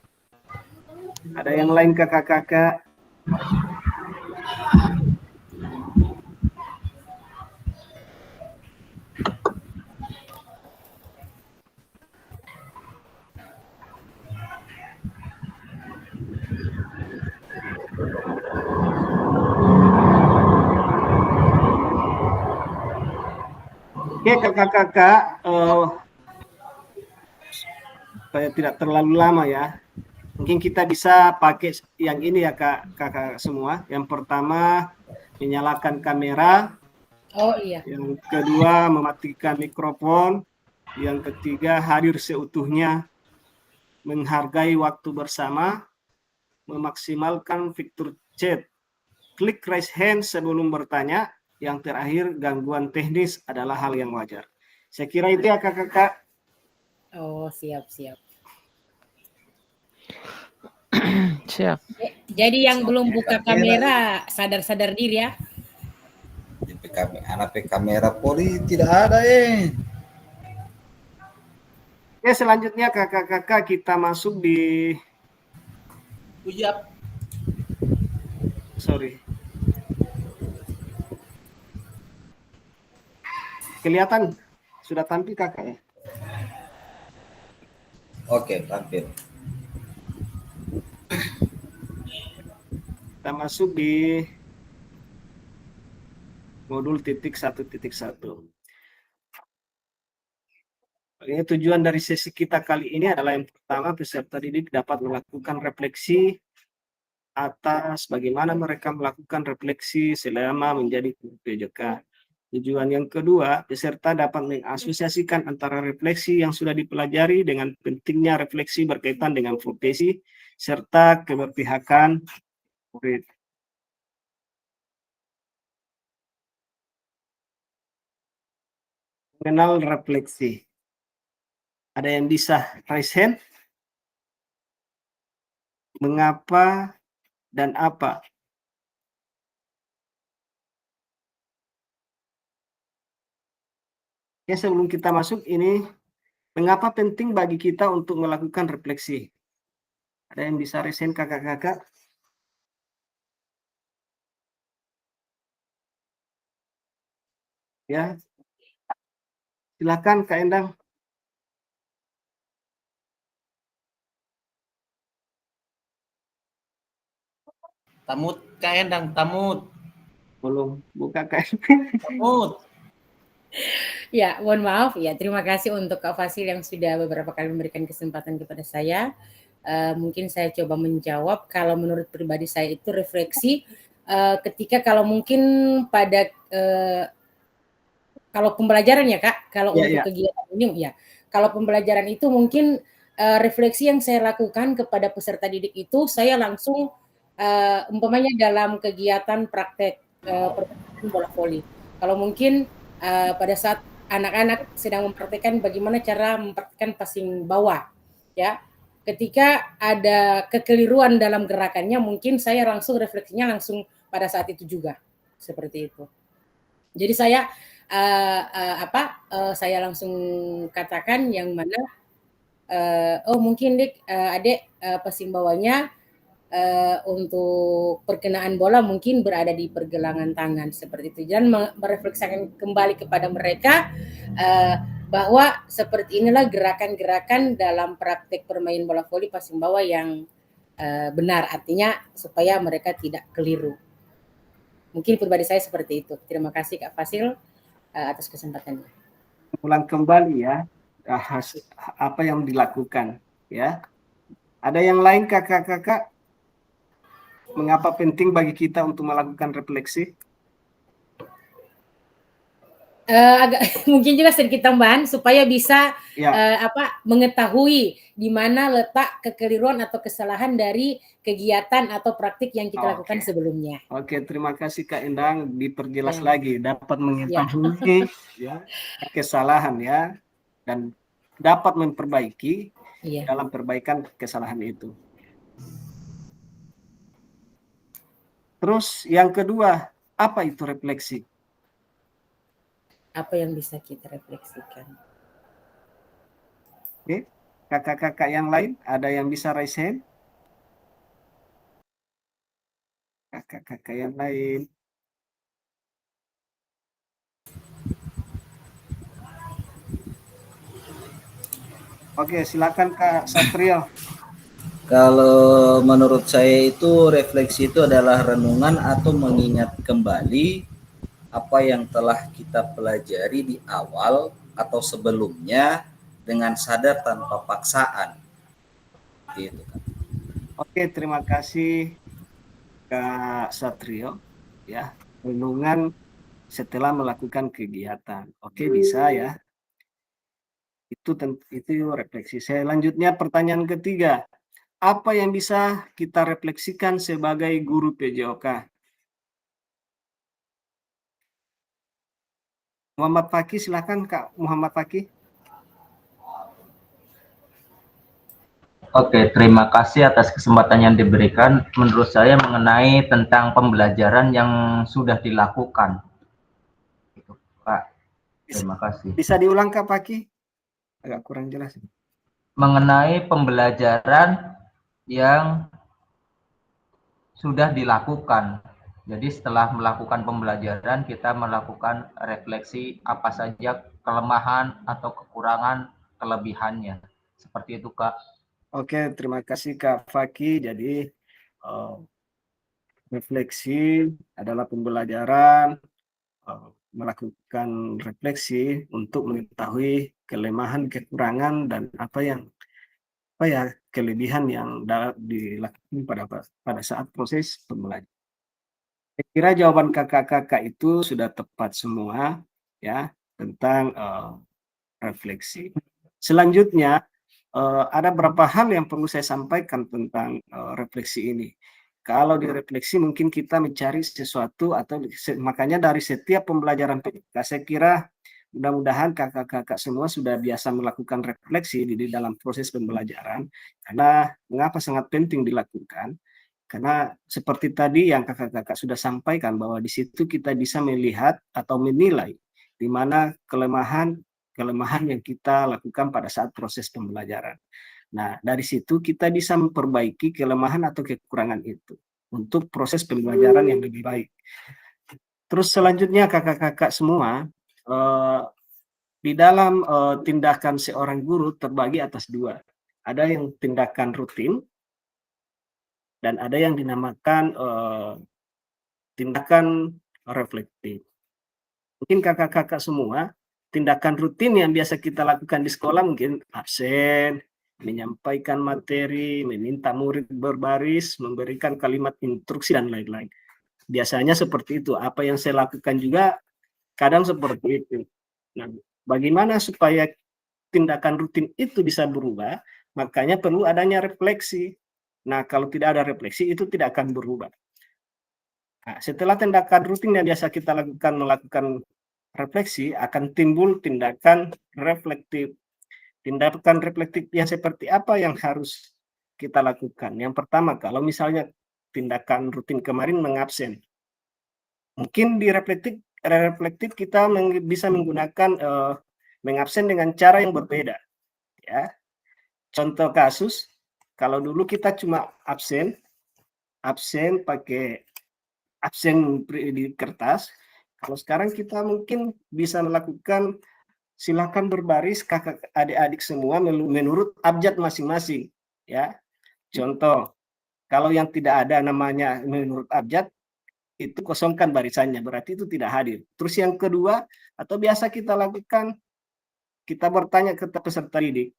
Ada yang lain kakak-kakak? Oke kakak-kakak, supaya tidak terlalu lama ya. Mungkin kita bisa pakai yang ini ya kakak semua. Yang pertama menyalakan kamera. Oh iya. Yang kedua mematikan mikrofon. Yang ketiga hadir seutuhnya. Menghargai waktu bersama. Memaksimalkan fitur chat. Klik raise hand sebelum bertanya. Yang terakhir gangguan teknis adalah hal yang wajar. Saya kira itu ya kakak-kakak. Oh, siap. Siap. Jadi yang belum buka kamera sadar-sadar diri ya. Anak kamera Polri tidak ada Oke, selanjutnya kakak-kakak kita masuk di Ujab. Sorry. Kelihatan sudah tampil kakak ya? Oke, tampil. Kita masuk di modul 1.1. Ini tujuan dari sesi kita kali ini adalah yang pertama, peserta didik dapat melakukan refleksi atas bagaimana mereka melakukan refleksi selama menjadi PJK. Tujuan yang kedua, peserta dapat mengasosiasikan antara refleksi yang sudah dipelajari dengan pentingnya refleksi berkaitan dengan profesi serta keberpihakan murid. Mengenal refleksi. Ada yang bisa raise hand? Mengapa dan apa? Ya, sebelum kita masuk ini, mengapa penting bagi kita untuk melakukan refleksi? Ada yang bisa raise hand kakak-kakak? Ya, silakan Kak Endang. Tamut Kak Endang, tamut. Belum buka Kak. Tamut. Ya, mohon maaf ya. Terima kasih untuk Kak Fasil yang sudah beberapa kali memberikan kesempatan kepada saya. Mungkin saya coba menjawab. Kalau menurut pribadi saya itu refleksi ketika kalau mungkin pada kalau pembelajaran ya Kak, kalau untuk kegiatan ini ya. Kalau pembelajaran itu mungkin refleksi yang saya lakukan kepada peserta didik itu saya langsung umpamanya dalam kegiatan praktek permainan bola voli. Kalau mungkin pada saat anak-anak sedang mempraktekkan bagaimana cara mempraktekkan passing bawah, ya. ketika ada kekeliruan dalam gerakannya, mungkin saya langsung refleksinya langsung pada saat itu juga, seperti itu. Jadi saya saya langsung katakan yang mana oh mungkin Dik, Adek pasimbawanya untuk perkenaan bola mungkin berada di pergelangan tangan seperti itu, dan merefleksikan kembali kepada mereka bahwa seperti inilah gerakan-gerakan dalam praktek bermain bola voli pasimbawa yang benar, artinya supaya mereka tidak keliru. Mungkin pribadi saya seperti itu. Terima kasih Kak Fasil atas kesempatannya. Ulang kembali ya apa yang dilakukan ya. Ada yang lain kakak-kakak? Mengapa penting bagi kita untuk melakukan refleksi? Agak mungkin juga sedikit tambahan supaya bisa Ya. mengetahui di mana letak kekeliruan atau kesalahan dari kegiatan atau praktik yang kita lakukan sebelumnya. Oke, terima kasih Kak Endang, diperjelas lagi, dapat mengetahui ya kesalahan ya, dan dapat memperbaiki dalam perbaikan kesalahan itu. Terus yang kedua, apa itu refleksi? Apa yang bisa kita refleksikan? Oke, kakak-kakak yang lain ada yang bisa raise hand? Kakak-kakak yang lain. Oke, silakan Kak Satrio. Kalau menurut saya itu refleksi itu adalah renungan atau mengingat kembali apa yang telah kita pelajari di awal atau sebelumnya dengan sadar tanpa paksaan. Gitu kan. Oke, terima kasih Kak Satrio. Ya, renungan setelah melakukan kegiatan. Oke, bisa ya. Itu refleksi. Saya lanjutnya pertanyaan ketiga. Apa yang bisa kita refleksikan sebagai guru PJOK? Muhammad Fakih, silakan Kak Muhammad Fakih. Oke, terima kasih atas kesempatan yang diberikan. Menurut saya mengenai tentang pembelajaran yang sudah dilakukan. Gitu, Pak. Terima kasih. Bisa diulang Kak Fakih? Agak kurang jelas. Mengenai pembelajaran yang sudah dilakukan. Jadi setelah melakukan pembelajaran, kita melakukan refleksi apa saja kelemahan atau kekurangan kelebihannya. Seperti itu, Kak. Oke, terima kasih Kak Fakih. Jadi refleksi adalah pembelajaran, melakukan refleksi untuk mengetahui kelemahan, kekurangan, dan kelebihan yang dilakukan pada saat proses pembelajaran. Saya kira jawaban kakak-kakak itu sudah tepat semua ya tentang refleksi. Selanjutnya ada beberapa hal yang perlu saya sampaikan tentang refleksi ini. Kalau di refleksi mungkin kita mencari sesuatu atau makanya dari setiap pembelajaran PJOK saya kira mudah-mudahan kakak-kakak semua sudah biasa melakukan refleksi di dalam proses pembelajaran. Karena mengapa sangat penting dilakukan? Karena seperti tadi yang kakak-kakak sudah sampaikan bahwa di situ kita bisa melihat atau menilai di mana kelemahan yang kita lakukan pada saat proses pembelajaran. Nah, dari situ kita bisa memperbaiki kelemahan atau kekurangan itu untuk proses pembelajaran yang lebih baik. Terus selanjutnya kakak-kakak semua, di dalam tindakan seorang guru terbagi atas dua. Ada yang tindakan rutin, dan ada yang dinamakan tindakan reflektif. Mungkin kakak-kakak semua, tindakan rutin yang biasa kita lakukan di sekolah mungkin absen, menyampaikan materi, meminta murid berbaris, memberikan kalimat instruksi, dan lain-lain. Biasanya seperti itu. Apa yang saya lakukan juga kadang seperti itu. Nah, bagaimana supaya tindakan rutin itu bisa berubah? Makanya perlu adanya refleksi. Nah, kalau tidak ada refleksi, itu tidak akan berubah. Nah, setelah tindakan rutin yang biasa kita melakukan refleksi, akan timbul tindakan reflektif. Tindakan reflektif yang seperti apa yang harus kita lakukan. Yang pertama, kalau misalnya tindakan rutin kemarin mengabsen, mungkin di reflektif kita bisa menggunakan mengabsen dengan cara yang berbeda. Ya, contoh kasus, kalau dulu kita cuma absen pakai absen di kertas. Kalau sekarang kita mungkin bisa melakukan silakan berbaris kakak adik-adik semua menurut abjad masing-masing. Ya, contoh, kalau yang tidak ada namanya menurut abjad, itu kosongkan barisannya, berarti itu tidak hadir. Terus yang kedua, atau biasa kita lakukan, kita bertanya ke peserta didik,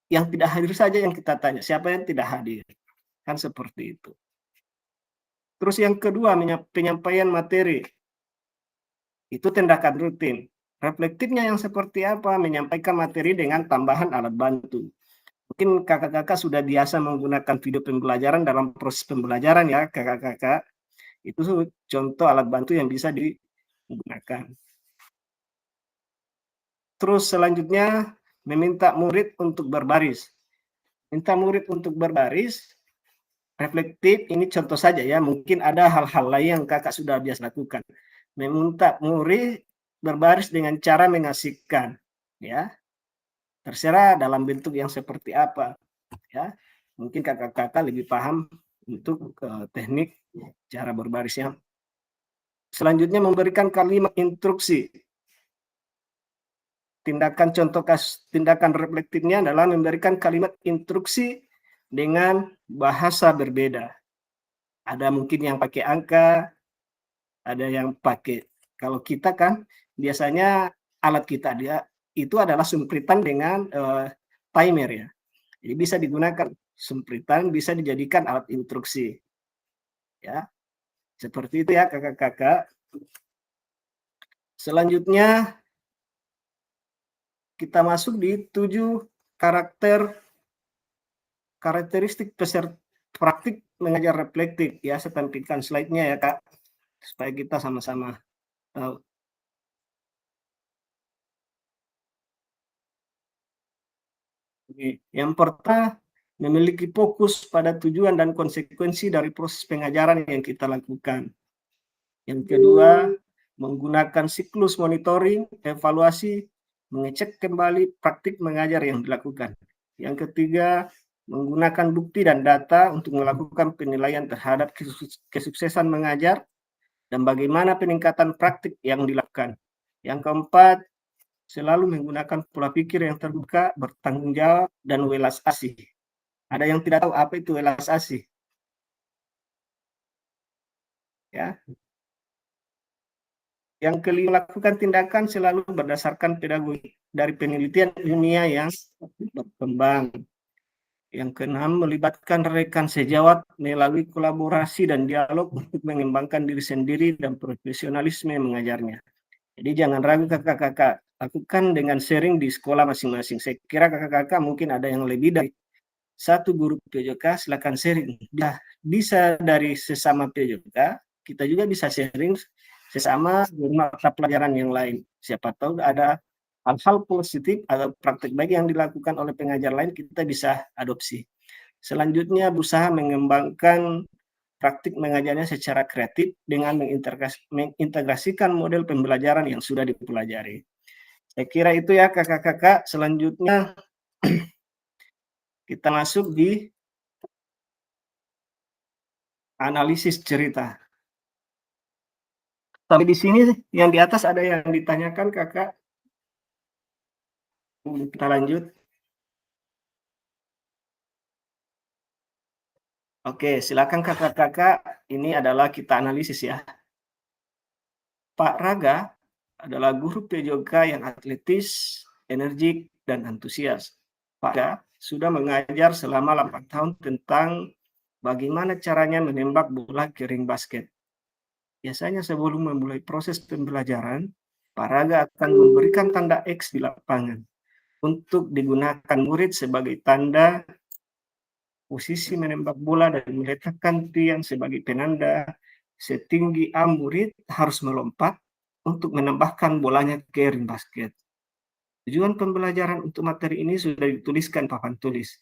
yang tidak hadir saja yang kita tanya, siapa yang tidak hadir. Kan seperti itu. Terus yang kedua, penyampaian materi. Itu tindakan rutin. Reflektifnya yang seperti apa? Menyampaikan materi dengan tambahan alat bantu. Mungkin kakak-kakak sudah biasa menggunakan video pembelajaran dalam proses pembelajaran ya, kakak-kakak. Itu contoh alat bantu yang bisa digunakan. Terus selanjutnya, meminta murid untuk berbaris. Minta murid untuk berbaris, reflektif, ini contoh saja ya, mungkin ada hal-hal lain yang kakak sudah biasa lakukan. Meminta murid berbaris dengan cara mengasihkan, ya. Terserah dalam bentuk yang seperti apa, ya. Mungkin kakak-kakak lebih paham untuk teknik cara berbarisnya. Selanjutnya memberikan kalimat instruksi. Tindakan reflektifnya adalah memberikan kalimat instruksi dengan bahasa berbeda. Ada mungkin yang pakai angka, ada yang pakai, kalau kita kan biasanya alat kita itu adalah sumpritan dengan timer ya. Jadi bisa digunakan sumpritan, bisa dijadikan alat instruksi. Ya. Seperti itu ya kakak-kakak. Selanjutnya kita masuk di 7 karakteristik peserta praktik mengajar reflektif ya. Saya tampilkan slide-nya ya Kak, supaya kita sama-sama tahu. Yang pertama, memiliki fokus pada tujuan dan konsekuensi dari proses pengajaran yang kita lakukan. Yang kedua, menggunakan siklus monitoring, evaluasi, mengecek kembali praktik mengajar yang dilakukan. Yang ketiga, menggunakan bukti dan data untuk melakukan penilaian terhadap kesuksesan mengajar dan bagaimana peningkatan praktik yang dilakukan. Yang keempat, selalu menggunakan pola pikir yang terbuka, bertanggung jawab, dan welas asih. Ada yang tidak tahu apa itu welas asih? Ya. Yang kelima, lakukan tindakan selalu berdasarkan pedagogi dari penelitian ilmiah yang berkembang. Yang keenam, melibatkan rekan sejawat melalui kolaborasi dan dialog untuk mengembangkan diri sendiri dan profesionalisme mengajarnya. Jadi jangan ragu kakak-kakak, lakukan dengan sharing di sekolah masing-masing. Saya kira kakak-kakak mungkin ada yang lebih dari satu guru PJK, silakan sharing. Bisa dari sesama PJK, kita juga bisa sharing sesama guru mata pelajaran yang lain. Siapa tahu ada hal-hal positif atau praktik baik yang dilakukan oleh pengajar lain, kita bisa adopsi. Selanjutnya, berusaha mengembangkan praktik mengajarnya secara kreatif dengan mengintegrasikan model pembelajaran yang sudah dipelajari. Saya kira itu ya kakak-kakak. Selanjutnya kita masuk di analisis cerita. Sampai di sini yang di atas ada yang ditanyakan kakak? Kita lanjut. Oke, silakan kakak-kakak. Ini adalah kita analisis ya. Pak Raga adalah guru PJK yang atletis, energik, dan antusias. Pak Raga sudah mengajar selama 8 tahun tentang bagaimana caranya menembak bola ke ring basket. Biasanya sebelum memulai proses pembelajaran, Pak Raga akan memberikan tanda X di lapangan untuk digunakan murid sebagai tanda posisi menembak bola dan meletakkan tiang sebagai penanda setinggi A murid harus melompat untuk menembakkan bolanya ke ring basket. Tujuan pembelajaran untuk materi ini sudah dituliskan papan tulis.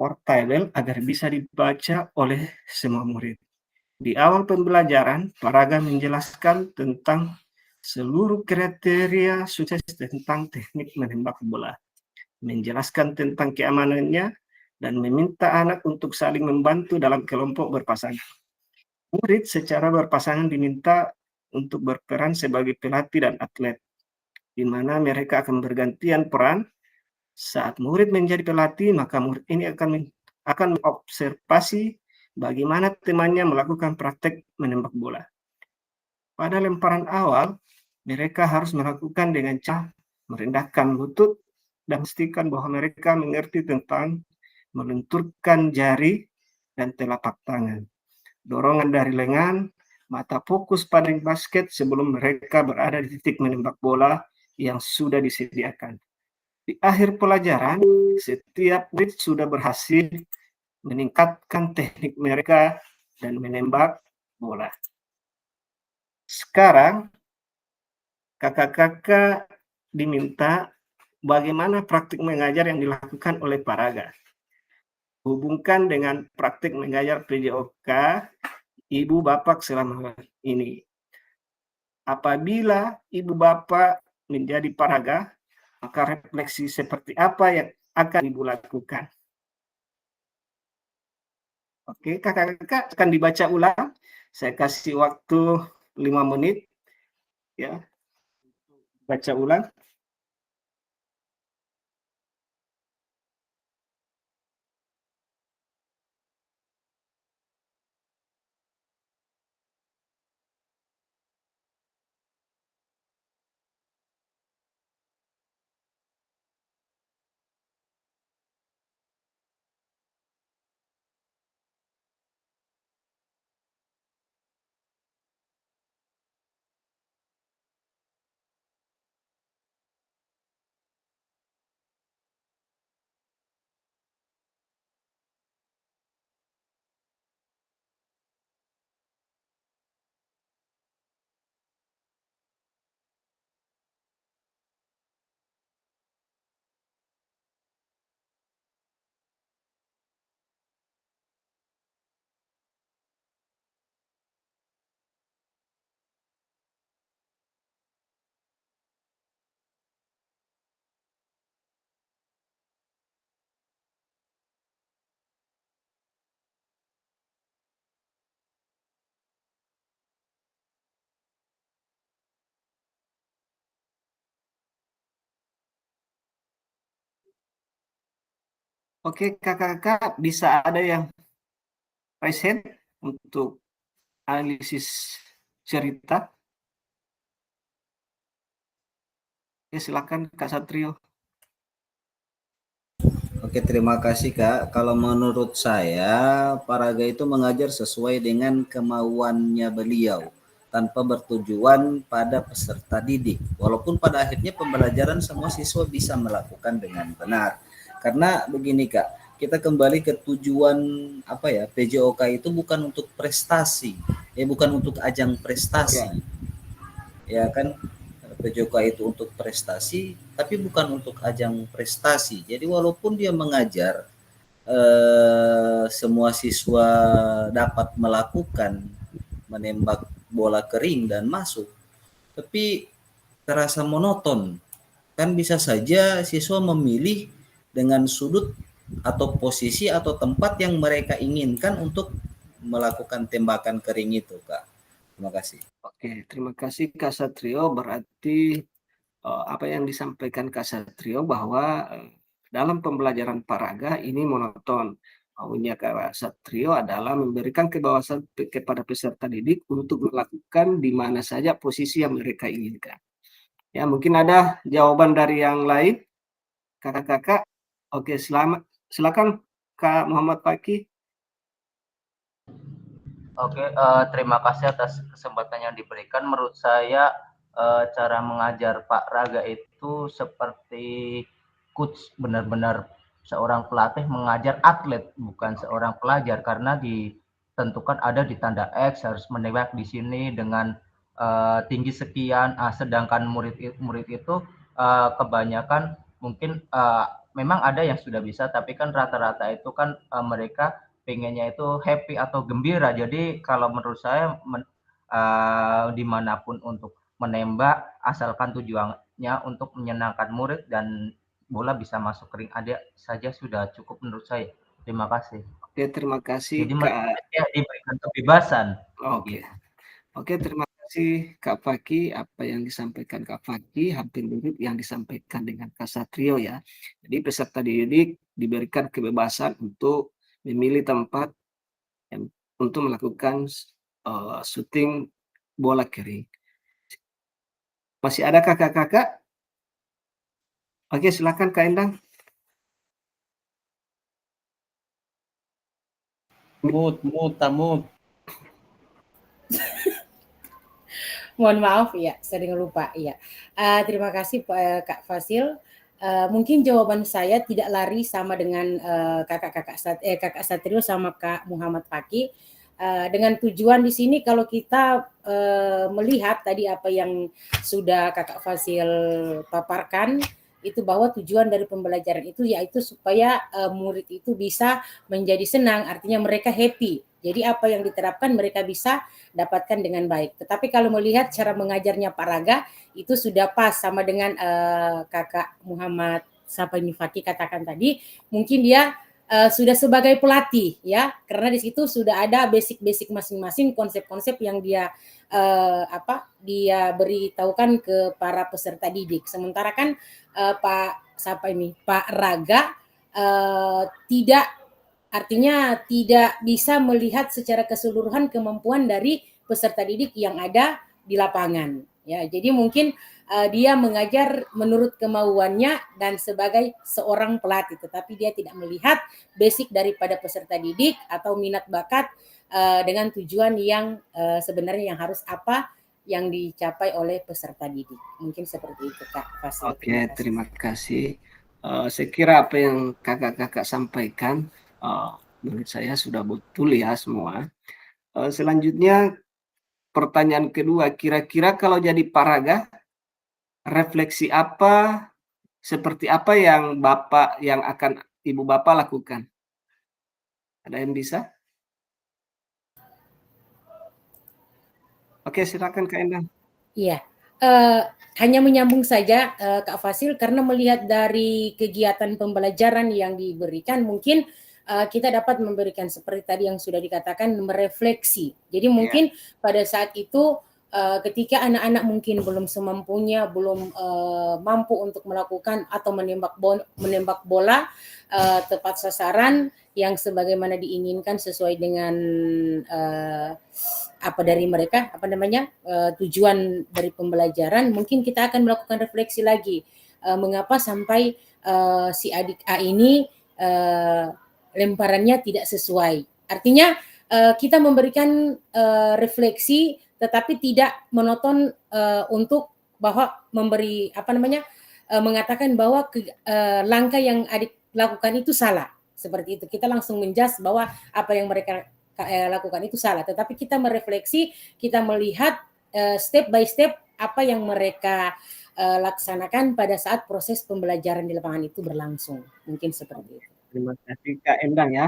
portable agar bisa dibaca oleh semua murid. Di awal pembelajaran, Paraga menjelaskan tentang seluruh kriteria sukses tentang teknik menembak bola, menjelaskan tentang keamanannya, dan meminta anak untuk saling membantu dalam kelompok berpasangan. Murid secara berpasangan diminta untuk berperan sebagai pelatih dan atlet, di mana mereka akan bergantian peran. Saat murid menjadi pelatih, maka murid ini akan mengobservasi bagaimana temannya melakukan praktek menembak bola. Pada lemparan awal, mereka harus melakukan dengan cara merendahkan lutut dan memastikan bahwa mereka mengerti tentang melenturkan jari dan telapak tangan. Dorongan dari lengan, mata fokus pada basket sebelum mereka berada di titik menembak bola yang sudah disediakan. Di akhir pelajaran, setiap murid sudah berhasil meningkatkan teknik mereka dan menembak bola. Sekarang, kakak-kakak diminta bagaimana praktik mengajar yang dilakukan oleh Paraga. Hubungkan dengan praktik mengajar PJOK ibu bapak selama ini. Apabila ibu bapak menjadi Paraga, maka refleksi seperti apa yang akan ibu lakukan? Oke, kakak-kakak akan dibaca ulang. Saya kasih waktu 5 menit. Ya, baca ulang. Oke, kakak-kakak bisa ada yang raise hand untuk analisis cerita. Ya, silakan Kak Satrio. Oke, terima kasih Kak. Kalau menurut saya, Paraga itu mengajar sesuai dengan kemauannya beliau, tanpa bertujuan pada peserta didik. Walaupun pada akhirnya pembelajaran semua siswa bisa melakukan dengan benar. Karena begini Kak, kita kembali ke tujuan PJOK itu bukan untuk prestasi, bukan untuk ajang prestasi. Ya kan? PJOK itu untuk prestasi, tapi bukan untuk ajang prestasi. Jadi walaupun dia mengajar, semua siswa dapat melakukan menembak bola kering dan masuk, tapi terasa monoton. Kan bisa saja siswa memilih dengan sudut atau posisi atau tempat yang mereka inginkan untuk melakukan tembakan kering itu, Kak. Terima kasih. Oke, terima kasih Kak Satrio. Berarti apa yang disampaikan Kak Satrio bahwa dalam pembelajaran Paraga ini monoton. Maunya Kak Satrio adalah memberikan kebebasan kepada peserta didik untuk melakukan di mana saja posisi yang mereka inginkan. Ya, mungkin ada jawaban dari yang lain, kakak-kakak. Oke, silakan Kak Muhammad Fakih. Oke, terima kasih atas kesempatan yang diberikan. Menurut saya cara mengajar Pak Raga itu seperti coach, benar-benar seorang pelatih mengajar atlet, bukan seorang pelajar, karena ditentukan ada di tanda X harus menembak di sini dengan tinggi sekian, sedangkan murid itu kebanyakan mungkin memang ada yang sudah bisa, tapi kan rata-rata itu kan mereka pengennya itu happy atau gembira. Jadi kalau menurut saya dimanapun untuk menembak, asalkan tujuannya untuk menyenangkan murid dan bola bisa masuk ring ada saja sudah cukup menurut saya. Terima kasih. Oke, terima kasih Jadi Kak. mereka diberikan kebebasan. Oke. Oke, terima kasih Kak Faki. Apa yang disampaikan Kak Faki hampir mirip yang disampaikan dengan Kak Satrio ya. Jadi peserta didik diberikan kebebasan untuk memilih tempat untuk melakukan syuting bola kering. Masih ada kakak-kakak? Oke, silakan Kak Endang. Mut. Mohon maaf ya, sering lupa ya. Terima kasih Kak Fasil. Mungkin jawaban saya tidak lari sama dengan Kakak Satrio sama Kak Muhammad Faki. Dengan tujuan di sini kalau kita melihat tadi apa yang sudah Kakak Fasil paparkan, itu bahwa tujuan dari pembelajaran itu yaitu supaya murid itu bisa menjadi senang, artinya mereka happy. Jadi apa yang diterapkan mereka bisa dapatkan dengan baik. Tetapi kalau melihat cara mengajarnya Pak Raga itu sudah pas sama dengan Kakak Muhammad Faki katakan tadi, mungkin dia sudah sebagai pelatih ya, karena di situ sudah ada basic-basic masing-masing konsep-konsep yang dia dia beritahukan ke para peserta didik. Sementara kan Pak Raga tidak bisa melihat secara keseluruhan kemampuan dari peserta didik yang ada di lapangan. Ya, jadi mungkin dia mengajar menurut kemauannya dan sebagai seorang pelatih, tetapi dia tidak melihat basic daripada peserta didik atau minat bakat dengan tujuan yang sebenarnya yang harus apa yang dicapai oleh peserta didik. Mungkin seperti itu Kak Fasil. Oke, terima kasih. Saya kira apa yang kakak-kakak sampaikan menurut saya sudah betul ya semua. Selanjutnya pertanyaan kedua, kira-kira kalau jadi Pak Raga, refleksi apa, seperti apa yang akan Ibu Bapak lakukan? Ada yang bisa? Oke, silakan Kak Endang. Iya, hanya menyambung saja Kak Fasil, karena melihat dari kegiatan pembelajaran yang diberikan mungkin kita dapat memberikan seperti tadi yang sudah dikatakan merefleksi. Jadi mungkin pada saat itu ketika anak-anak mungkin belum semampunya, belum mampu untuk melakukan atau menembak bola tepat sasaran yang sebagaimana diinginkan sesuai dengan tujuan dari pembelajaran, mungkin kita akan melakukan refleksi lagi mengapa sampai si adik A ini lemparannya tidak sesuai. Artinya kita memberikan refleksi tetapi tidak monoton untuk bahwa mengatakan bahwa langkah yang adik lakukan itu salah. Seperti itu. Kita langsung menjudge bahwa apa yang mereka lakukan itu salah. Tetapi kita merefleksi, kita melihat step by step apa yang mereka laksanakan pada saat proses pembelajaran di lapangan itu berlangsung. Mungkin seperti itu. Terima kasih Kak Endang ya.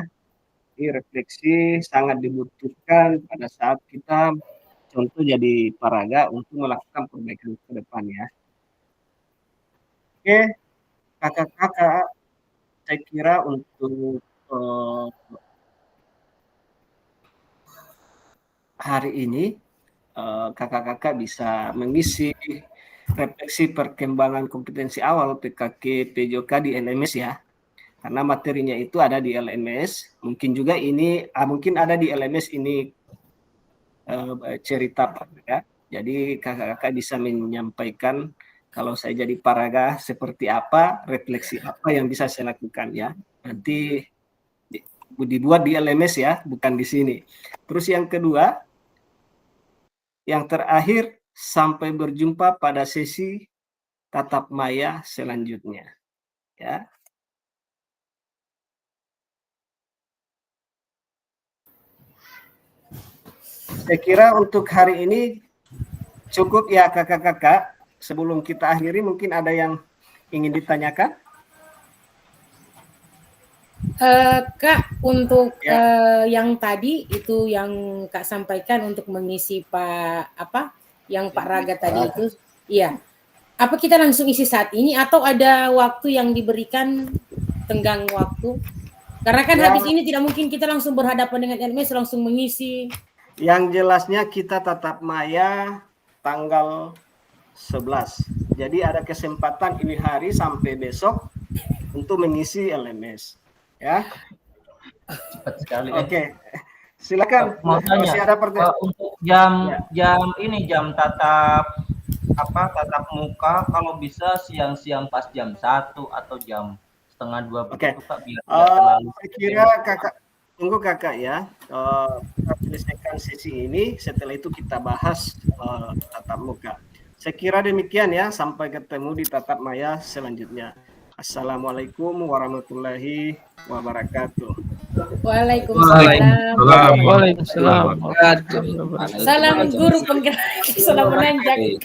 Ini refleksi sangat dibutuhkan pada saat kita contoh jadi Pak Raga untuk melakukan perbaikan ke depan ya. Oke, kakak-kakak, saya kira untuk hari ini kakak-kakak bisa mengisi refleksi perkembangan kompetensi awal PKK PJOK di LMS ya. Karena materinya itu ada di LMS, mungkin juga ini mungkin ada di LMS ini cerita ya. Jadi kakak-kakak bisa menyampaikan kalau saya jadi Pak Raga seperti apa, refleksi apa yang bisa saya lakukan ya. Nanti dibuat di LMS ya, bukan di sini. Terus yang kedua, yang terakhir, sampai berjumpa pada sesi tatap maya selanjutnya ya. Saya kira untuk hari ini cukup ya kakak-kakak. Sebelum kita akhiri mungkin ada yang ingin ditanyakan? Kak, untuk yang tadi itu yang Kak sampaikan untuk mengisi yang Pak Raga tadi itu, iya. Apa kita langsung isi saat ini atau ada waktu yang diberikan tenggang waktu? Karena kan habis ini tidak mungkin kita langsung berhadapan dengan LMS langsung mengisi. Yang jelasnya kita tatap maya tanggal 11. Jadi ada kesempatan ini hari sampai besok untuk mengisi LMS. Ya. Cepat sekali. Oke. Silakan. Mau tanya, masih ada pertanyaan? untuk jam tatap muka kalau bisa siang-siang pas jam 1 atau jam setengah 2 begitu Pak, biar tidak terlalu. Saya kira kakak tunggu kakak ya. Kita selesaikan sesi ini, setelah itu kita bahas tatap muka. Saya kira demikian ya, sampai ketemu di tatap maya selanjutnya. Assalamualaikum warahmatullahi wabarakatuh. Waalaikumsalam. Waalaikumsalam. Salam guru penggerak, salam menanjak.